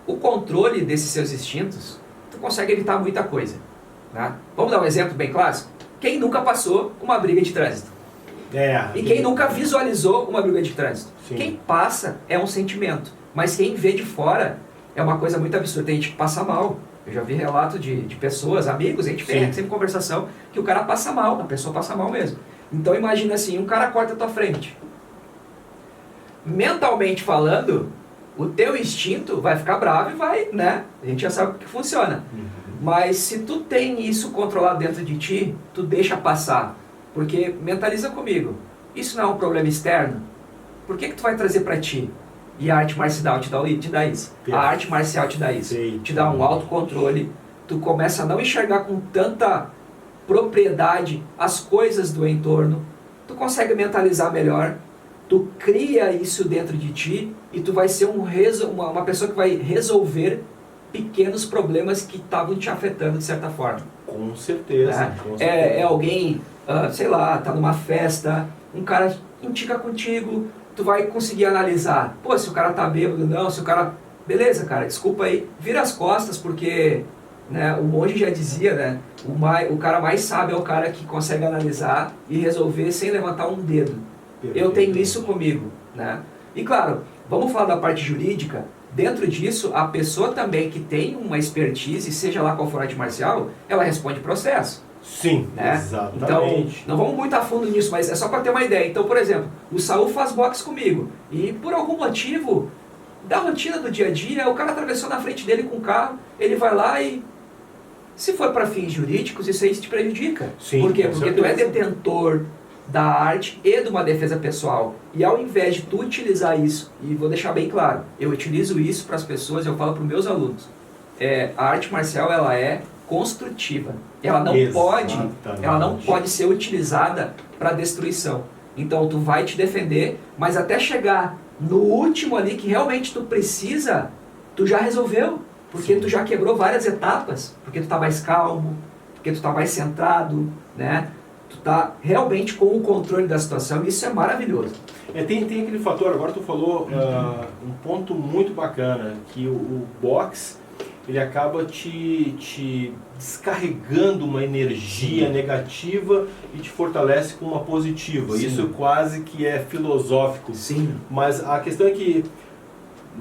Speaker 2: o controle desses seus instintos, tu consegue evitar muita coisa. Né? Vamos dar um exemplo bem clássico? Quem nunca passou uma briga de trânsito? E quem nunca visualizou uma briga de trânsito? Sim. Quem passa é um sentimento, mas quem vê de fora é uma coisa muito absurda. Tem gente que passa mal. Eu já vi relato de pessoas, amigos, a gente tem sempre conversação, que o cara passa mal, a pessoa passa mal mesmo. Então imagina assim, um cara corta a tua frente. Mentalmente falando, o teu instinto vai ficar bravo e vai, né? A gente já sabe que funciona. Mas se tu tem isso controlado dentro de ti, tu deixa passar. Porque, mentaliza comigo, isso não é um problema externo? Por que tu vai trazer pra ti? E a arte marcial te dá isso. A arte marcial te dá isso. Te dá um autocontrole. Tu começa a não enxergar com tanta propriedade as coisas do entorno. Tu consegue mentalizar melhor. Tu cria isso dentro de ti e tu vai ser uma pessoa que vai resolver pequenos problemas que estavam te afetando de certa forma.
Speaker 1: Com certeza.
Speaker 2: Né?
Speaker 1: Com certeza.
Speaker 2: Alguém, sei lá, tá numa festa, um cara indica contigo, tu vai conseguir analisar. Pô, se o cara tá bêbado, não, se o cara... Beleza, cara, desculpa aí. Vira as costas, porque né, o monge já dizia, né? O cara mais sábio é o cara que consegue analisar e resolver sem levantar um dedo. Eu tenho isso comigo, né? E claro, vamos falar da parte jurídica. Dentro disso, a pessoa também que tem uma expertise, seja lá qual for a arte marcial, ela responde processo.
Speaker 1: Sim,
Speaker 2: né?
Speaker 1: Exatamente.
Speaker 2: Então, não vamos muito a fundo nisso, mas é só para ter uma ideia. Então, por exemplo, o Saul faz boxe comigo e por algum motivo, da rotina do dia a dia, o cara atravessou na frente dele com o carro, ele vai lá e, se for para fins jurídicos, isso aí te prejudica.
Speaker 1: Sim,
Speaker 2: por quê? Porque
Speaker 1: certeza.
Speaker 2: tu é detentor da arte e de uma defesa pessoal. E ao invés de tu utilizar isso, e vou deixar bem claro, eu utilizo isso para as pessoas, eu falo para os meus alunos, a arte marcial ela é construtiva. Ela não pode ser utilizada para destruição. Então tu vai te defender, mas até chegar no último ali que realmente tu precisa, tu já resolveu. porque
Speaker 1: Sim.
Speaker 2: tu já quebrou várias etapas, porque tu está mais calmo, porque tu está mais centrado, né? Tu está realmente com o controle da situação e isso é maravilhoso.
Speaker 1: Tem aquele fator, agora tu falou um ponto muito bacana, que o boxe, ele acaba te descarregando uma energia negativa e te fortalece com uma positiva.
Speaker 2: Sim.
Speaker 1: Isso quase que é filosófico.
Speaker 2: Sim.
Speaker 1: Mas a questão é que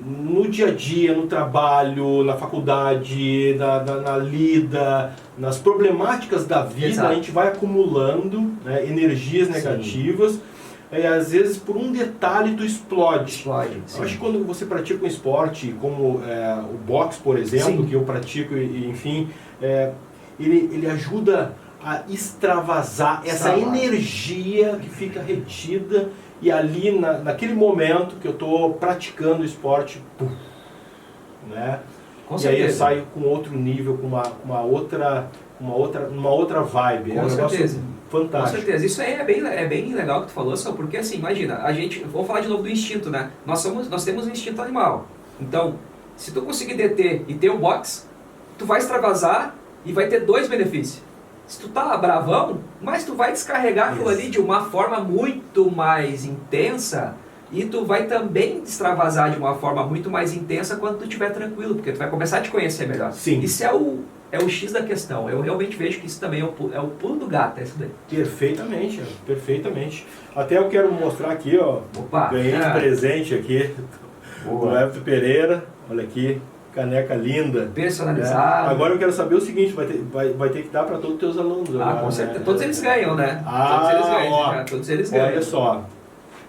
Speaker 1: no dia a dia, no trabalho, na faculdade, na lida, nas problemáticas da vida,
Speaker 2: Exato.
Speaker 1: a gente vai acumulando, né, energias negativas. E às vezes por um detalhe tu explode. Eu acho que quando você pratica um esporte como o boxe, por exemplo,
Speaker 2: Sim.
Speaker 1: que eu pratico, enfim, ele ajuda a extravasar essa energia que fica retida e ali naquele momento que eu estou praticando o esporte, né?
Speaker 2: Com
Speaker 1: e
Speaker 2: certeza.
Speaker 1: aí eu saio com outro nível, com uma outra vibe.
Speaker 2: Com certeza.
Speaker 1: Fantástico.
Speaker 2: Com certeza. Isso aí é bem legal que tu falou, só porque assim, imagina, vou falar de novo do instinto, né? Nós temos um instinto animal. Então, se tu conseguir deter e ter o boxe, tu vai extravasar e vai ter dois benefícios. Se tu tá bravão, mas tu vai descarregar aquilo ali de uma forma muito mais intensa e tu vai também extravasar de uma forma muito mais intensa quando tu estiver tranquilo, porque tu vai começar a te conhecer melhor.
Speaker 1: Sim.
Speaker 2: Isso é o X da questão. Eu realmente vejo que isso também é o pulo do gato, é isso daí.
Speaker 1: Perfeitamente, perfeitamente. Até eu quero mostrar aqui, ó.
Speaker 2: Opa,
Speaker 1: ganhei de presente aqui do Everton Pereira. Olha aqui, caneca linda.
Speaker 2: Personalizado.
Speaker 1: Agora eu quero saber o seguinte, vai ter que dar para todos os teus alunos.
Speaker 2: Com certeza. Né? Todos eles ganham, né? Todos eles ganham.
Speaker 1: Olha só.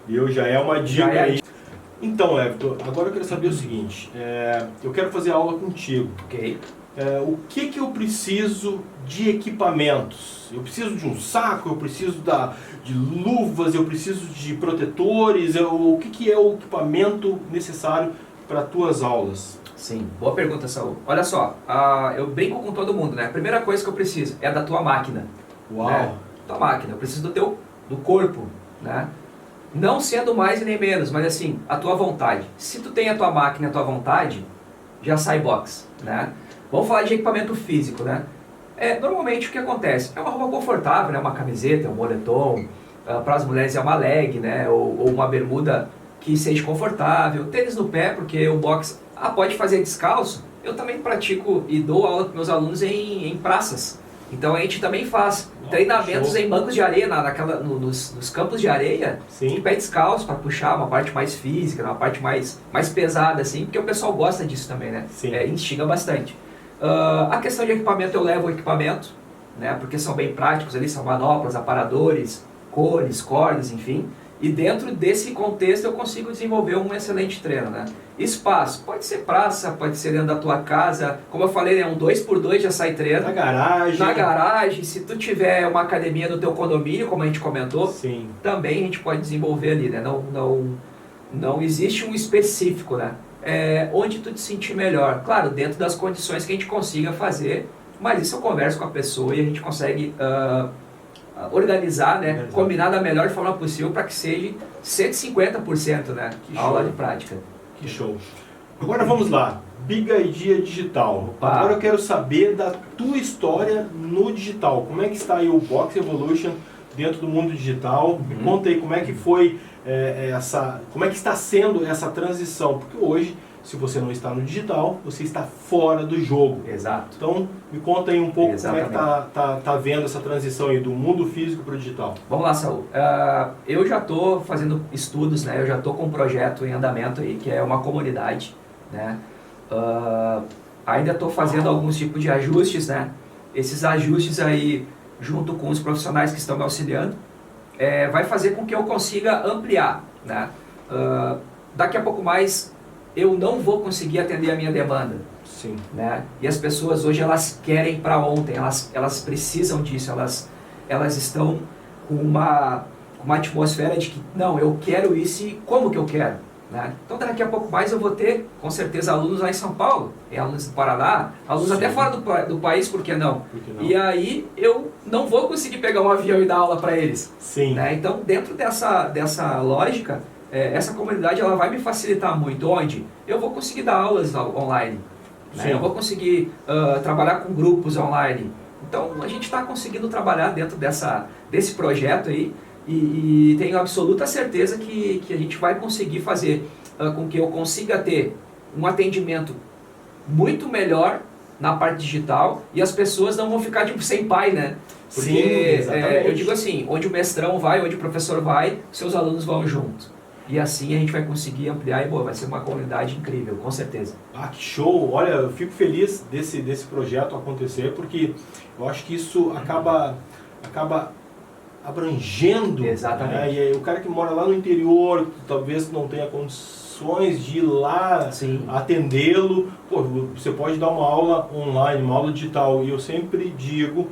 Speaker 1: Viu? Já é uma dica aí. Então, Everton, agora eu quero saber o seguinte. Eu quero fazer aula contigo.
Speaker 2: Ok.
Speaker 1: O que eu preciso de equipamentos? Eu preciso de um saco, eu preciso de luvas, eu preciso de protetores, o que é o equipamento necessário para as tuas aulas?
Speaker 2: Sim, boa pergunta, Saul. Olha só, eu brinco com todo mundo, né? A primeira coisa que eu preciso é da tua máquina.
Speaker 1: Uau!
Speaker 2: Né? Tua máquina, eu preciso do corpo, né? Não sendo mais e nem menos, mas assim, a tua vontade. Se tu tem a tua máquina e a tua vontade, já sai box, né? Vamos falar de equipamento físico, né? Normalmente o que acontece? É uma roupa confortável, né? Uma camiseta, um moletom, para as mulheres é uma leg, né? Ou uma bermuda que seja confortável, tênis no pé, porque o box pode fazer descalço. Eu também pratico e dou aula para meus alunos em praças. Então a gente também faz treinamentos em bancos de areia, nos campos de areia, de pé descalço, para puxar uma parte mais física, uma parte mais pesada, assim, porque o pessoal gosta disso também, né? Instiga bastante. A questão de equipamento, eu levo o equipamento, né? Porque são bem práticos ali, são manoplas, aparadores, cones, cordas, enfim. E dentro desse contexto eu consigo desenvolver um excelente treino, né? Espaço, pode ser praça, pode ser dentro da tua casa. Como eu falei, um 2x2 já sai treino.
Speaker 1: Na garagem.
Speaker 2: Na garagem, se tu tiver uma academia no teu condomínio, como a gente comentou, também a gente pode desenvolver ali, né? Não existe um específico, né? Onde tu te sentir melhor. Claro, dentro das condições que a gente consiga fazer, mas isso eu converso com a pessoa e a gente consegue organizar, né? Combinar da melhor forma possível para que seja 150%, né? A aula de prática.
Speaker 1: Que show. Agora vamos lá, Big Idea Digital. Agora eu quero saber da tua história no digital. Como é que está aí o Box Evolution dentro do mundo digital? Me conta aí como é que foi como é que está sendo essa transição, porque hoje, se você não está no digital, você está fora do jogo.
Speaker 2: Exato.
Speaker 1: Então, me conta aí um pouco como é que tá vendo essa transição aí do mundo físico para o digital.
Speaker 2: Vamos lá, Saul. Eu já estou fazendo estudos, né? Eu já estou com um projeto em andamento aí, que é uma comunidade, né? Ainda estou fazendo alguns tipos de ajustes, né? Esses ajustes aí, junto com os profissionais que estão me auxiliando, vai fazer com que eu consiga ampliar, né? Daqui a pouco mais eu não vou conseguir atender a minha demanda.
Speaker 1: Sim.
Speaker 2: Né? E as pessoas hoje elas querem para ontem, elas precisam disso, elas estão com uma atmosfera de que não, eu quero isso e como que eu quero? Né? Então daqui a pouco mais eu vou ter com certeza alunos lá em São Paulo, alunos do Paraná, alunos até fora do país, por que não? E aí eu não vou conseguir pegar um avião e dar aula para eles.
Speaker 1: Sim.
Speaker 2: Né? Então dentro dessa lógica, essa comunidade ela vai me facilitar muito. Onde? Eu vou conseguir dar aulas online. né? Eu vou conseguir trabalhar com grupos online. Então a gente está conseguindo trabalhar dentro desse projeto aí e tenho absoluta certeza que a gente vai conseguir fazer com que eu consiga ter um atendimento muito melhor na parte digital e as pessoas não vão ficar tipo sem pai, né? Porque
Speaker 1: Sim,
Speaker 2: eu digo assim, onde o mestrão vai, onde o professor vai, seus alunos vão junto. E assim a gente vai conseguir ampliar e vai ser uma comunidade incrível, com certeza.
Speaker 1: Ah, que show! Olha, eu fico feliz desse projeto acontecer, porque eu acho que isso acaba abrangendo.
Speaker 2: Exatamente.
Speaker 1: Né? E aí, o cara que mora lá no interior, talvez não tenha condições de ir lá atendê-lo, você pode dar uma aula online, uma aula digital. E eu sempre digo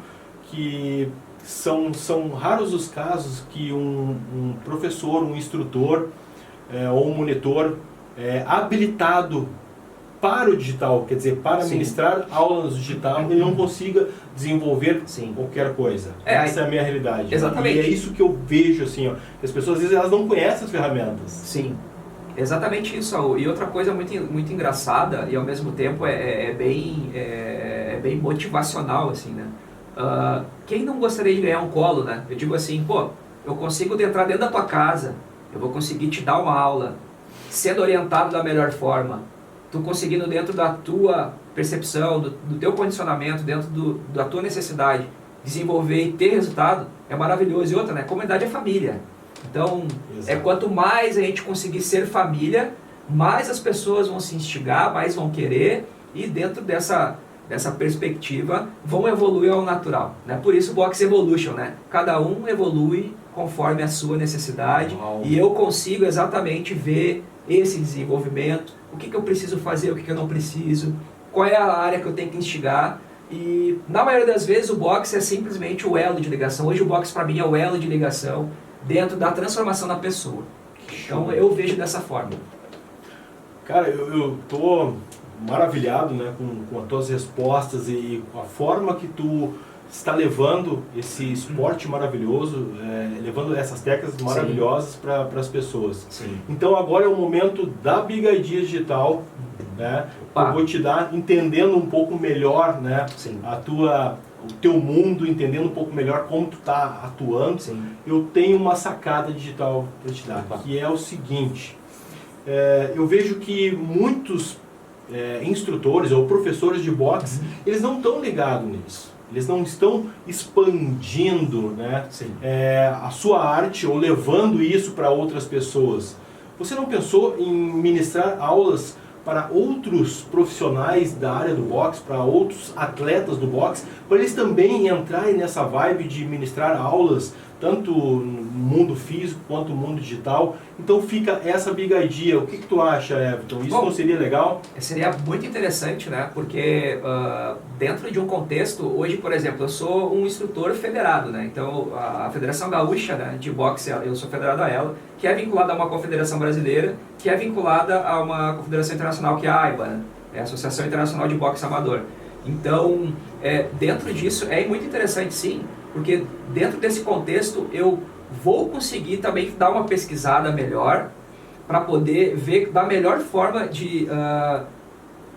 Speaker 1: que são raros os casos que um professor, um instrutor ou um monitor habilitado para o digital, quer dizer, para ministrar aulas digital, ele não consiga desenvolver qualquer coisa. Essa é a minha realidade.
Speaker 2: Exatamente.
Speaker 1: E é isso que eu vejo, assim, ó, que as pessoas às vezes elas não conhecem as ferramentas.
Speaker 2: Sim, exatamente isso, Saul. E outra coisa muito engraçada e ao mesmo tempo é bem motivacional, assim, né? Quem não gostaria de ganhar um colo, né? Eu digo assim, eu consigo entrar dentro da tua casa, eu vou conseguir te dar uma aula, sendo orientado da melhor forma, tu conseguindo dentro da tua percepção, do teu condicionamento, dentro da tua necessidade, desenvolver e ter resultado, é maravilhoso. E outra, né? Comunidade é família. Então, quanto mais a gente conseguir ser família, mais as pessoas vão se instigar, mais vão querer, e dentro dessa perspectiva vão evoluir ao natural, né? Por isso o Box Evolution, né? Cada um evolui conforme a sua necessidade. E eu consigo exatamente ver esse desenvolvimento, o que eu preciso fazer, o que eu não preciso, qual é a área que eu tenho que instigar. E na maioria das vezes o Box é simplesmente o elo de ligação. Hoje o Box para mim é o elo de ligação dentro da transformação da pessoa. Então eu vejo dessa forma.
Speaker 1: Cara, eu tô maravilhado, né, com as tuas respostas e com a forma que tu está levando esse esporte maravilhoso, levando essas técnicas maravilhosas para as pessoas.
Speaker 2: Sim.
Speaker 1: Então agora é o momento da Big Idea Digital, né? Eu vou te dar, entendendo um pouco melhor, né, o teu mundo, entendendo um pouco melhor como tu está atuando.
Speaker 2: Sim.
Speaker 1: Eu tenho uma sacada digital para te dar, que é o seguinte: eu vejo que muitos instrutores ou professores de boxe, eles não estão ligados nisso. Eles não estão expandindo, né, a sua arte ou levando isso para outras pessoas. Você não pensou em ministrar aulas para outros profissionais da área do boxe, para outros atletas do boxe, para eles também entrarem nessa vibe de ministrar aulas, tanto no mundo físico quanto no mundo digital? Então fica essa Big Idea. O que tu acha, Everton? Isso não seria legal?
Speaker 2: Seria muito interessante, né? Porque dentro de um contexto, hoje, por exemplo, eu sou um instrutor federado, né? Então a Federação Gaúcha, né, de Boxe, eu sou federado a ela, que é vinculada a uma confederação brasileira, que é vinculada a uma confederação internacional, que é a AIBA, né? É a Associação Internacional de Boxe Amador. Então, dentro disso, é muito interessante, sim, porque dentro desse contexto eu vou conseguir também dar uma pesquisada melhor para poder ver da melhor forma de,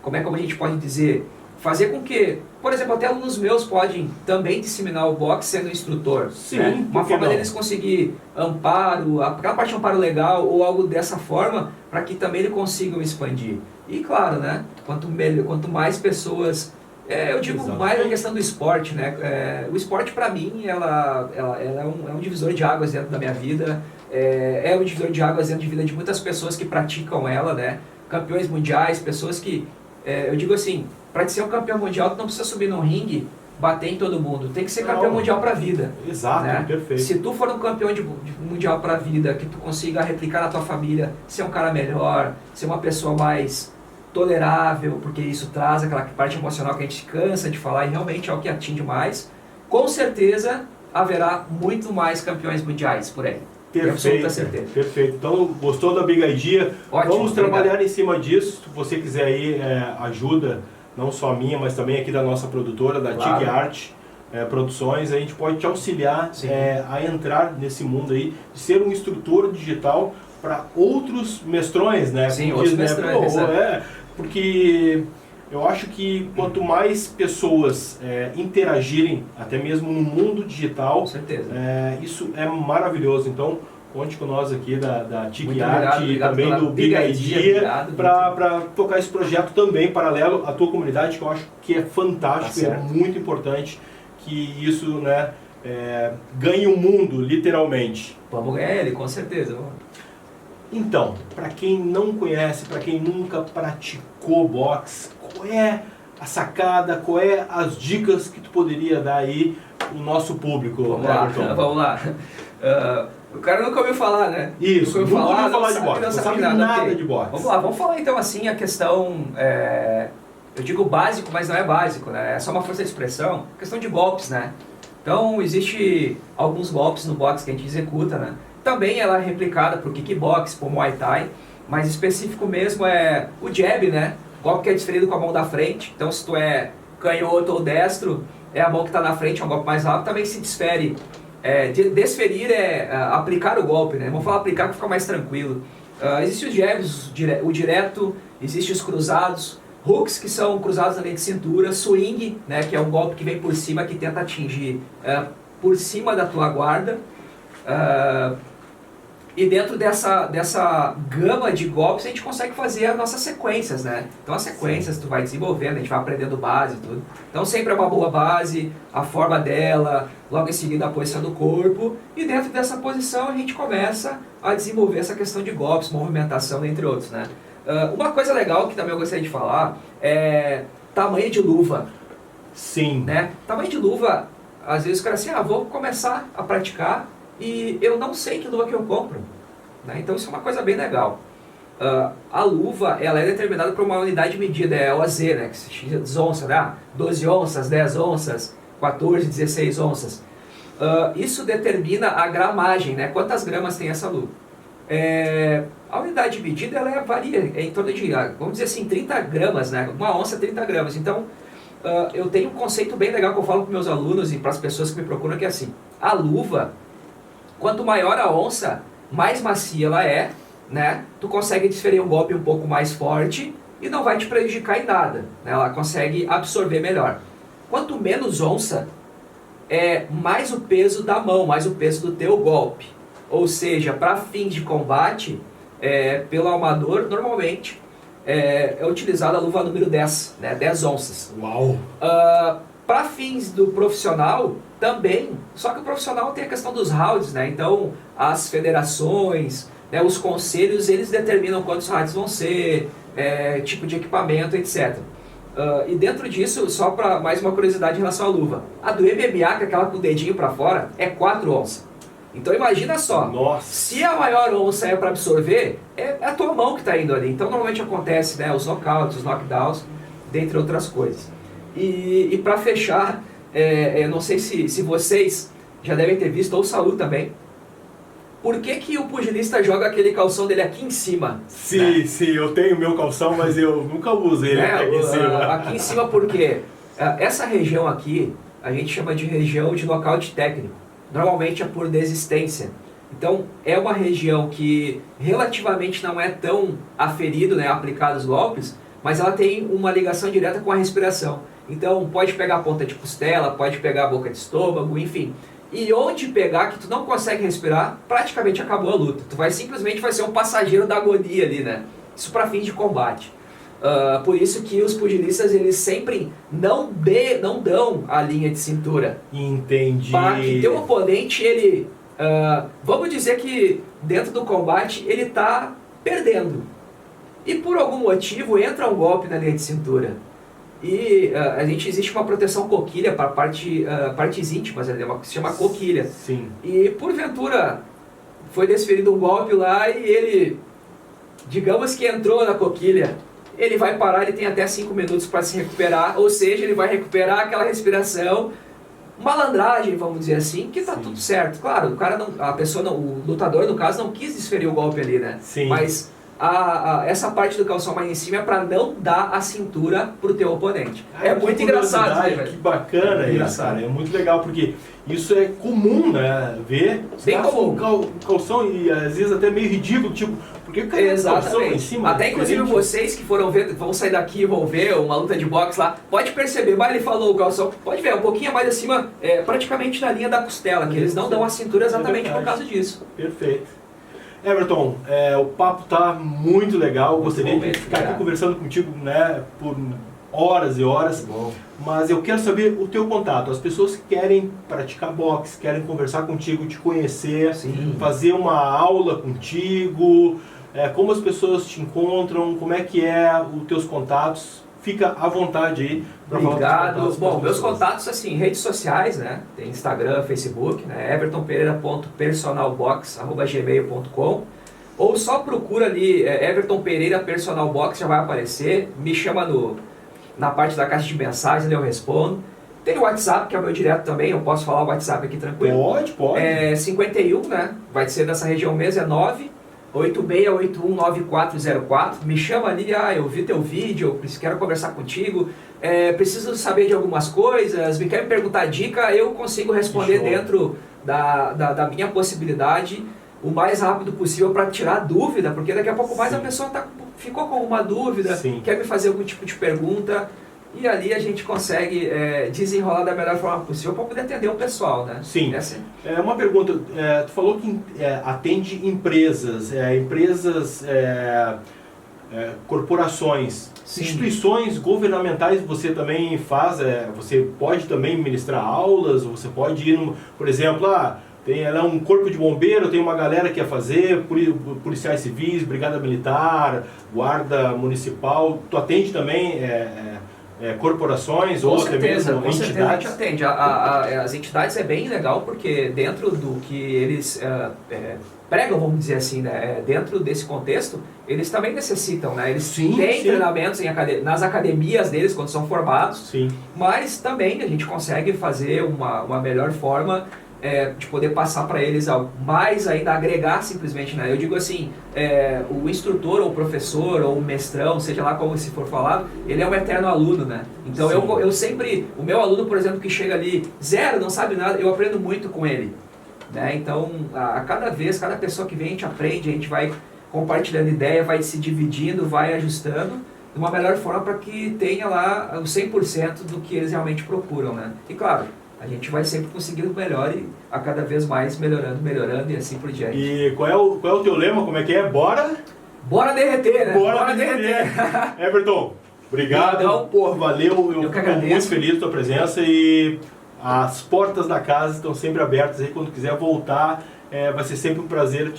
Speaker 2: como a gente pode dizer, fazer com que, por exemplo, até alunos meus podem também disseminar o boxe sendo instrutor.
Speaker 1: Sim,
Speaker 2: né? Uma forma deles conseguir amparo, aquela parte de amparo legal ou algo dessa forma, para que também eles consigam expandir. E claro, né, quanto mais pessoas... eu digo mais a questão do esporte, né? O esporte para mim, ela é um divisor de águas dentro da minha vida, é um divisor de águas dentro de vida de muitas pessoas que praticam ela, né? Campeões mundiais, pessoas que, eu digo assim, para ser um campeão mundial, tu não precisa subir num ringue, bater em todo mundo, tem que ser campeão mundial para a vida.
Speaker 1: Exato, né? Perfeito.
Speaker 2: Se tu for um campeão de mundial para a vida, que tu consiga replicar na tua família, ser um cara melhor, ser uma pessoa mais tolerável, porque isso traz aquela parte emocional que a gente cansa de falar e realmente é o que atinge mais, com certeza haverá muito mais campeões mundiais por aí.
Speaker 1: Perfeito, certeza. Perfeito. Então, gostou da Big Idea?
Speaker 2: Ótimo,
Speaker 1: vamos trabalhar em cima disso. Se você quiser aí ajuda, não só minha, mas também aqui da nossa produtora, da TIC Art Produções, a gente pode te auxiliar a entrar nesse mundo aí, de ser um instrutor digital para outros mestrões, né?
Speaker 2: Sim, outros mestrões.
Speaker 1: Porque Eu acho que quanto mais pessoas interagirem, até mesmo no mundo digital,
Speaker 2: com certeza.
Speaker 1: Isso é maravilhoso. Então, conte com nós aqui da Tiki Art e também do Big Idea para tocar esse projeto também paralelo à tua comunidade, que eu acho que é fantástico, é muito importante que isso, né, ganhe o mundo, literalmente.
Speaker 2: Vamos ganhar ele, com certeza.
Speaker 1: Então, para quem não conhece, para quem nunca praticou boxe, qual é a sacada, qual é as dicas que tu poderia dar aí pro nosso público?
Speaker 2: Vamos lá. O cara nunca ouviu falar, né?
Speaker 1: Isso, nunca ouviu falar de boxe, não sabe nada de boxe.
Speaker 2: Vamos lá, vamos falar então assim a questão, eu digo básico, mas não é básico, né? É só uma força de expressão, questão de golpes, né? Então, existe alguns golpes no boxe que a gente executa, né? Também ela é replicada para o kickbox, para o Muay Thai, mas específico mesmo é o jab, né? Golpe que é desferido com a mão da frente. Então, se tu é canhoto ou destro, é a mão que está na frente, é um golpe mais rápido. Também se desfere. Desferir é aplicar o golpe, né? Vamos falar aplicar para ficar mais tranquilo. Existem os jabs, o direto, existem os cruzados, hooks que são cruzados na linha de cintura, swing, né? Que é um golpe que vem por cima, que tenta atingir por cima da tua guarda. E dentro dessa gama de golpes a gente consegue fazer as nossas sequências, né? Então as sequências tu vai desenvolvendo, a gente vai aprendendo base e tudo. Então sempre é uma boa base, a forma dela, logo em seguida a posição do corpo. E dentro dessa posição a gente começa a desenvolver essa questão de golpes, movimentação, entre outros, né? Uma coisa legal que também eu gostaria de falar é tamanho de luva.
Speaker 1: Sim.
Speaker 2: Né? Tamanho de luva, às vezes o cara assim, vou começar a praticar e eu não sei que luva que eu compro, né? Então isso é uma coisa bem legal. A luva, ela é determinada por uma unidade de medida, é OZ, né? Que se chama onças, né? 12 onças, 10 onças, 14, 16 onças. Isso determina a gramagem, né? Quantas gramas tem essa luva. A unidade de medida, ela varia, em torno de, vamos dizer assim, 30 gramas, né? Uma onça, 30 gramas. Então, eu tenho um conceito bem legal que eu falo para meus alunos e para as pessoas que me procuram, que é assim, a luva, quanto maior a onça, mais macia ela é, né? Tu consegue desferir um golpe um pouco mais forte e não vai te prejudicar em nada, né? Ela consegue absorver melhor. Quanto menos onça, mais o peso da mão, mais o peso do teu golpe. Ou seja, para fins de combate, pelo amador, normalmente, é utilizada a luva número 10, né? 10 onças.
Speaker 1: Uau!
Speaker 2: Para fins do profissional, também, só que o profissional tem a questão dos rounds, né? Então, as federações, né, os conselhos, eles determinam quantos rounds vão ser, tipo de equipamento, etc. E dentro disso, só para mais uma curiosidade em relação à luva. A do MMA, que é aquela com o dedinho para fora, é 4 onças. Então imagina só,
Speaker 1: nossa,
Speaker 2: se a maior onça é para absorver, é a tua mão que está indo ali. Então normalmente acontece, né, os knockouts, os knockdowns, dentre outras coisas. E para fechar, não sei se vocês já devem ter visto, ou o Saul também, por que o pugilista joga aquele calção dele aqui em cima?
Speaker 1: Sim,
Speaker 2: né?
Speaker 1: Sim, eu tenho meu calção, mas eu nunca uso ele aqui em cima.
Speaker 2: Aqui em cima porque essa região aqui, a gente chama de região de nocaute técnico. Normalmente é por desistência. Então é uma região que relativamente não é tão aferido, né, aplicado os golpes, mas ela tem uma ligação direta com a respiração. Então pode pegar a ponta de costela, pode pegar a boca de estômago, enfim. E onde pegar que tu não consegue respirar, praticamente acabou a luta. Tu simplesmente vai ser um passageiro da agonia ali, né? Isso para fins de combate. Por isso que os pugilistas, eles sempre não dão a linha de cintura.
Speaker 1: Entendi.
Speaker 2: Para que teu oponente, ele... vamos dizer que dentro do combate ele está perdendo. E por algum motivo entra um golpe na linha de cintura. E existe uma proteção coquilha para partes íntimas, que se chama coquilha.
Speaker 1: Sim.
Speaker 2: E porventura foi desferido um golpe lá e ele, digamos que entrou na coquilha, ele vai parar, ele tem até 5 minutos para se recuperar, ou seja, ele vai recuperar aquela respiração, malandragem, vamos dizer assim, que tá tudo certo. Claro, o lutador, no caso, não quis desferir o golpe ali, né?
Speaker 1: Sim.
Speaker 2: Mas essa parte do calção mais em cima é para não dar a cintura pro teu oponente. É muito engraçado, né, velho?
Speaker 1: Que bacana isso, cara. É muito legal, porque isso é comum, né? Ver
Speaker 2: bem comum.
Speaker 1: Calção e às vezes até meio ridículo, tipo, por que o cara tem calção lá em cima?
Speaker 2: Até inclusive vocês que foram ver, vão sair daqui e vão ver uma luta de boxe lá, pode perceber, mas ele falou o calção, pode ver, um pouquinho mais acima, praticamente na linha da costela, que eles não dão a cintura exatamente por causa disso.
Speaker 1: Perfeito. Everton, o papo tá muito legal, gostaria de ficar aqui conversando contigo, né, por horas e horas, mas eu quero saber o teu contato. As pessoas que querem praticar boxe, querem conversar contigo, te conhecer, fazer uma aula contigo, como as pessoas te encontram, como é que os teus contatos. Fica à vontade aí para falar.
Speaker 2: Obrigado. Bom, meus contatos, assim, redes sociais, né? Tem Instagram, Facebook, né? evertonpereira.personalbox@gmail.com, ou só procura ali Everton Pereira Personal Box, já vai aparecer. Me chama na parte da caixa de mensagens, eu respondo. Tem o WhatsApp, que é o meu direto também, eu posso falar o WhatsApp aqui tranquilo.
Speaker 1: Pode.
Speaker 2: 51, né? Vai ser dessa região mesmo, é 986819404. Me chama ali, eu vi teu vídeo, eu quero conversar contigo, preciso saber de algumas coisas, me quer perguntar dica, eu consigo responder dentro da minha possibilidade o mais rápido possível para tirar dúvida, porque daqui a pouco mais a pessoa ficou com uma dúvida, quer me fazer algum tipo de pergunta. E ali a gente consegue desenrolar da melhor forma possível para poder atender o pessoal, né?
Speaker 1: Sim. Uma pergunta, tu falou que atende empresas, corporações, instituições governamentais. Você também faz, você pode também ministrar aulas, você pode ir, por exemplo, tem um corpo de bombeiro, tem uma galera que quer fazer, policiais civis, brigada militar, guarda municipal. Tu atende também corporações ou até mesmo entidades?
Speaker 2: Com certeza a gente atende. As entidades é bem legal porque dentro do que eles pregam, vamos dizer assim, né, dentro desse contexto, eles também necessitam, né? Eles têm treinamentos nas academias deles quando são formados, mas também a gente consegue fazer uma melhor forma de poder passar para eles algo mais ainda, agregar simplesmente, né? Eu digo assim, o instrutor ou o professor ou o mestrão, seja lá como se for falado, ele é um eterno aluno, né? Então eu sempre, o meu aluno, por exemplo, que chega ali zero, não sabe nada, eu aprendo muito com ele, né? Então a cada vez, cada pessoa que vem a gente aprende, a gente vai compartilhando ideia, vai se dividindo, vai ajustando de uma melhor forma para que tenha lá o 100% do que eles realmente procuram, né? E claro, a gente vai sempre conseguindo melhor e a cada vez mais melhorando e assim por diante.
Speaker 1: E qual é o teu lema? Como é que é? Bora
Speaker 2: derreter, né?
Speaker 1: Bora derreter. Everton, obrigado. Valeu. Eu fico muito feliz com a tua presença e as portas da casa estão sempre abertas aí. Quando quiser voltar, vai ser sempre um prazer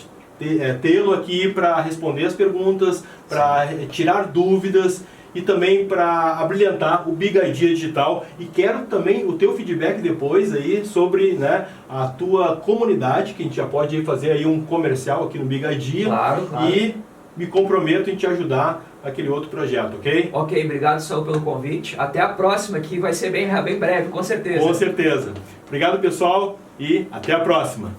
Speaker 1: tê-lo aqui para responder as perguntas, para tirar dúvidas e também para abrilhantar o Big Idea Digital. E quero também o teu feedback depois aí sobre, né, a tua comunidade, que a gente já pode fazer aí um comercial aqui no Big Idea.
Speaker 2: Claro.
Speaker 1: E me comprometo em te ajudar naquele outro projeto, ok?
Speaker 2: Ok, obrigado, Saul, pelo convite. Até a próxima, que vai ser bem breve, com certeza.
Speaker 1: Com certeza. Obrigado, pessoal, e até a próxima.